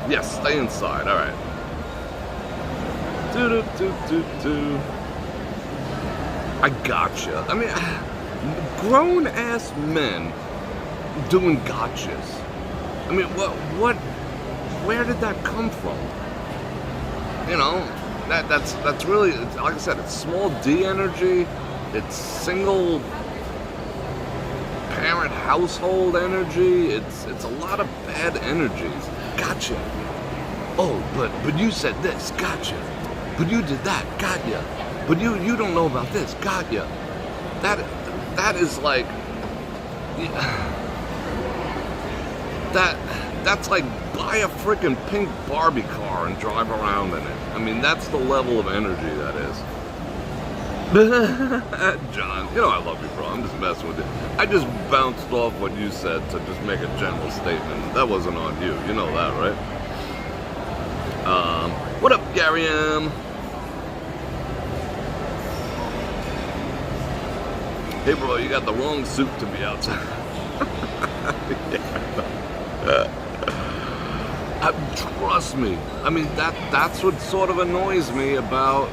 Yes, stay inside. All right. I gotcha. I mean, grown-ass men doing gotchas. I mean, where did that come from? You know, that's really, like I said, it's small D energy. It's single parent household energy. It's a lot of bad energies. Gotcha. Oh, but you said this. Gotcha. But you did that. Got ya. But you don't know about this. Got ya. That is like that's like buy a freaking pink Barbie car and drive around in it. I mean, that's the level of energy that is. John, you know I love you, bro. I'm just messing with you. I just bounced off what you said to just make a general statement. That wasn't on you. You know that, right? What up, Gary M? Hey, bro, you got the wrong suit to be outside. Trust me. I mean, that's what sort of annoys me about...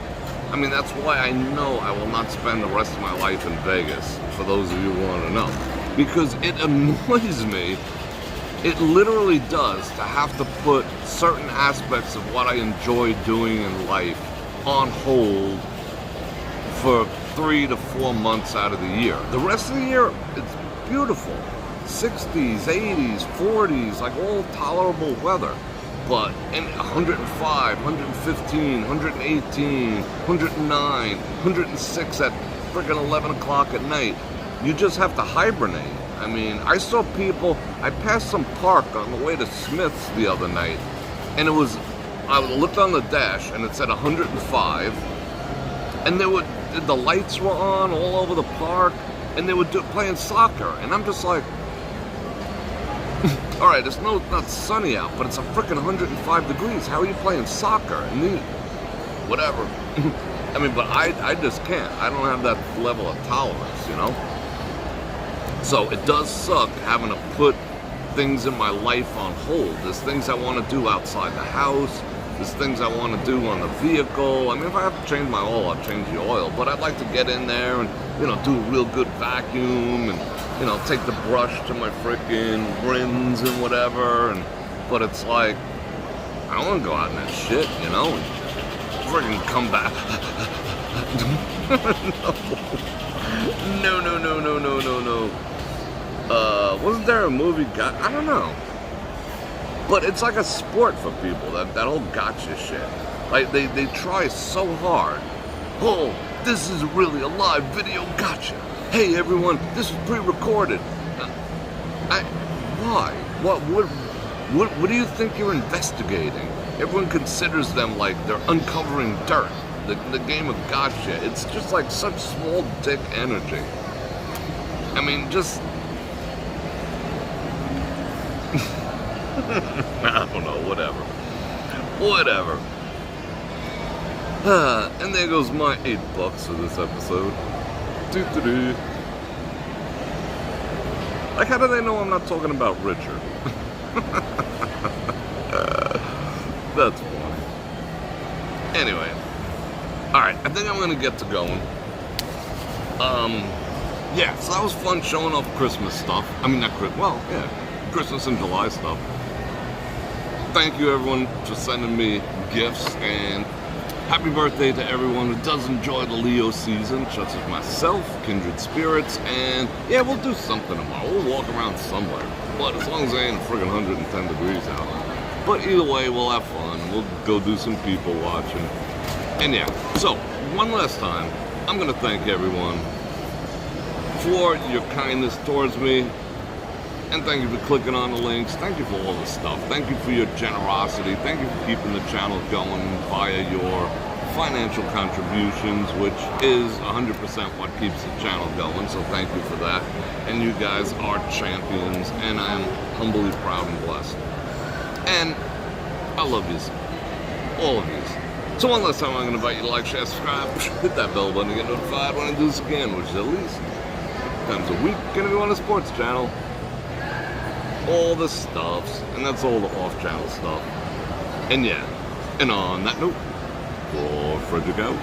I mean, that's why I know I will not spend the rest of my life in Vegas, for those of you who want to know. Because it annoys me, it literally does, to have to put certain aspects of what I enjoy doing in life on hold for 3 to 4 months out of the year. The rest of the year, it's beautiful. 60s, 80s, 40s, like all tolerable weather. But in 105, 115, 118, 109, 106 at freaking 11 o'clock at night, you just have to hibernate. I mean, I saw people, I passed some park on the way to Smith's the other night, and it was I looked on the dash and it said 105, and the lights were on all over the park, and they were playing soccer, and I'm just like, all right, it's not sunny out, but it's a freaking 105 degrees. How are you playing soccer? And whatever. I mean, but I just can't. I don't have that level of tolerance, you know? So it does suck having to put things in my life on hold. There's things I want to do outside the house. There's things I want to do on the vehicle. I mean, if I have to change my oil, I'll change the oil. But I'd like to get in there and, you know, do a real good vacuum and, you know, take the brush to my frickin' rims and whatever. But it's like, I don't want to go out in that shit, you know, and friggin' come back. No. Wasn't there a movie, I don't know. But it's like a sport for people, that whole gotcha shit. Like, they try so hard. Oh, this is really a live video gotcha. Hey everyone, this is pre-recorded. Why? What do you think you're investigating? Everyone considers them like they're uncovering dirt. The game of gotcha. It's just like such small dick energy. I mean, just... I don't know, whatever. And there goes my $8 for this episode. Doo-doo-doo. Like, how do they know I'm not talking about Richard? That's funny. Anyway. Alright, I think I'm gonna get to going. Yeah, so that was fun showing off Christmas stuff. I mean, not Christmas, well, yeah, Christmas and July stuff. Thank you, everyone, for sending me gifts, and happy birthday to everyone who does enjoy the Leo season, such as myself, kindred spirits, and yeah, we'll do something tomorrow. We'll walk around somewhere, but as long as it ain't friggin' 110 degrees out. But either way, we'll have fun. We'll go do some people watching. And yeah, so, one last time, I'm gonna thank everyone for your kindness towards me. And thank you for clicking on the links. Thank you for all the stuff. Thank you for your generosity. Thank you for keeping the channel going via your financial contributions, which is 100% what keeps the channel going. So thank you for that. And you guys are champions, and I'm humbly proud and blessed. And I love you, all of you. So one last time, I'm going to invite you to like, share, subscribe, hit that bell button to get notified when I do this again, which is at least times a week. Gonna be on the sports channel. All the stuffs, and that's all the off-channel stuff. And yeah, and on that note, Bror Fredrik out.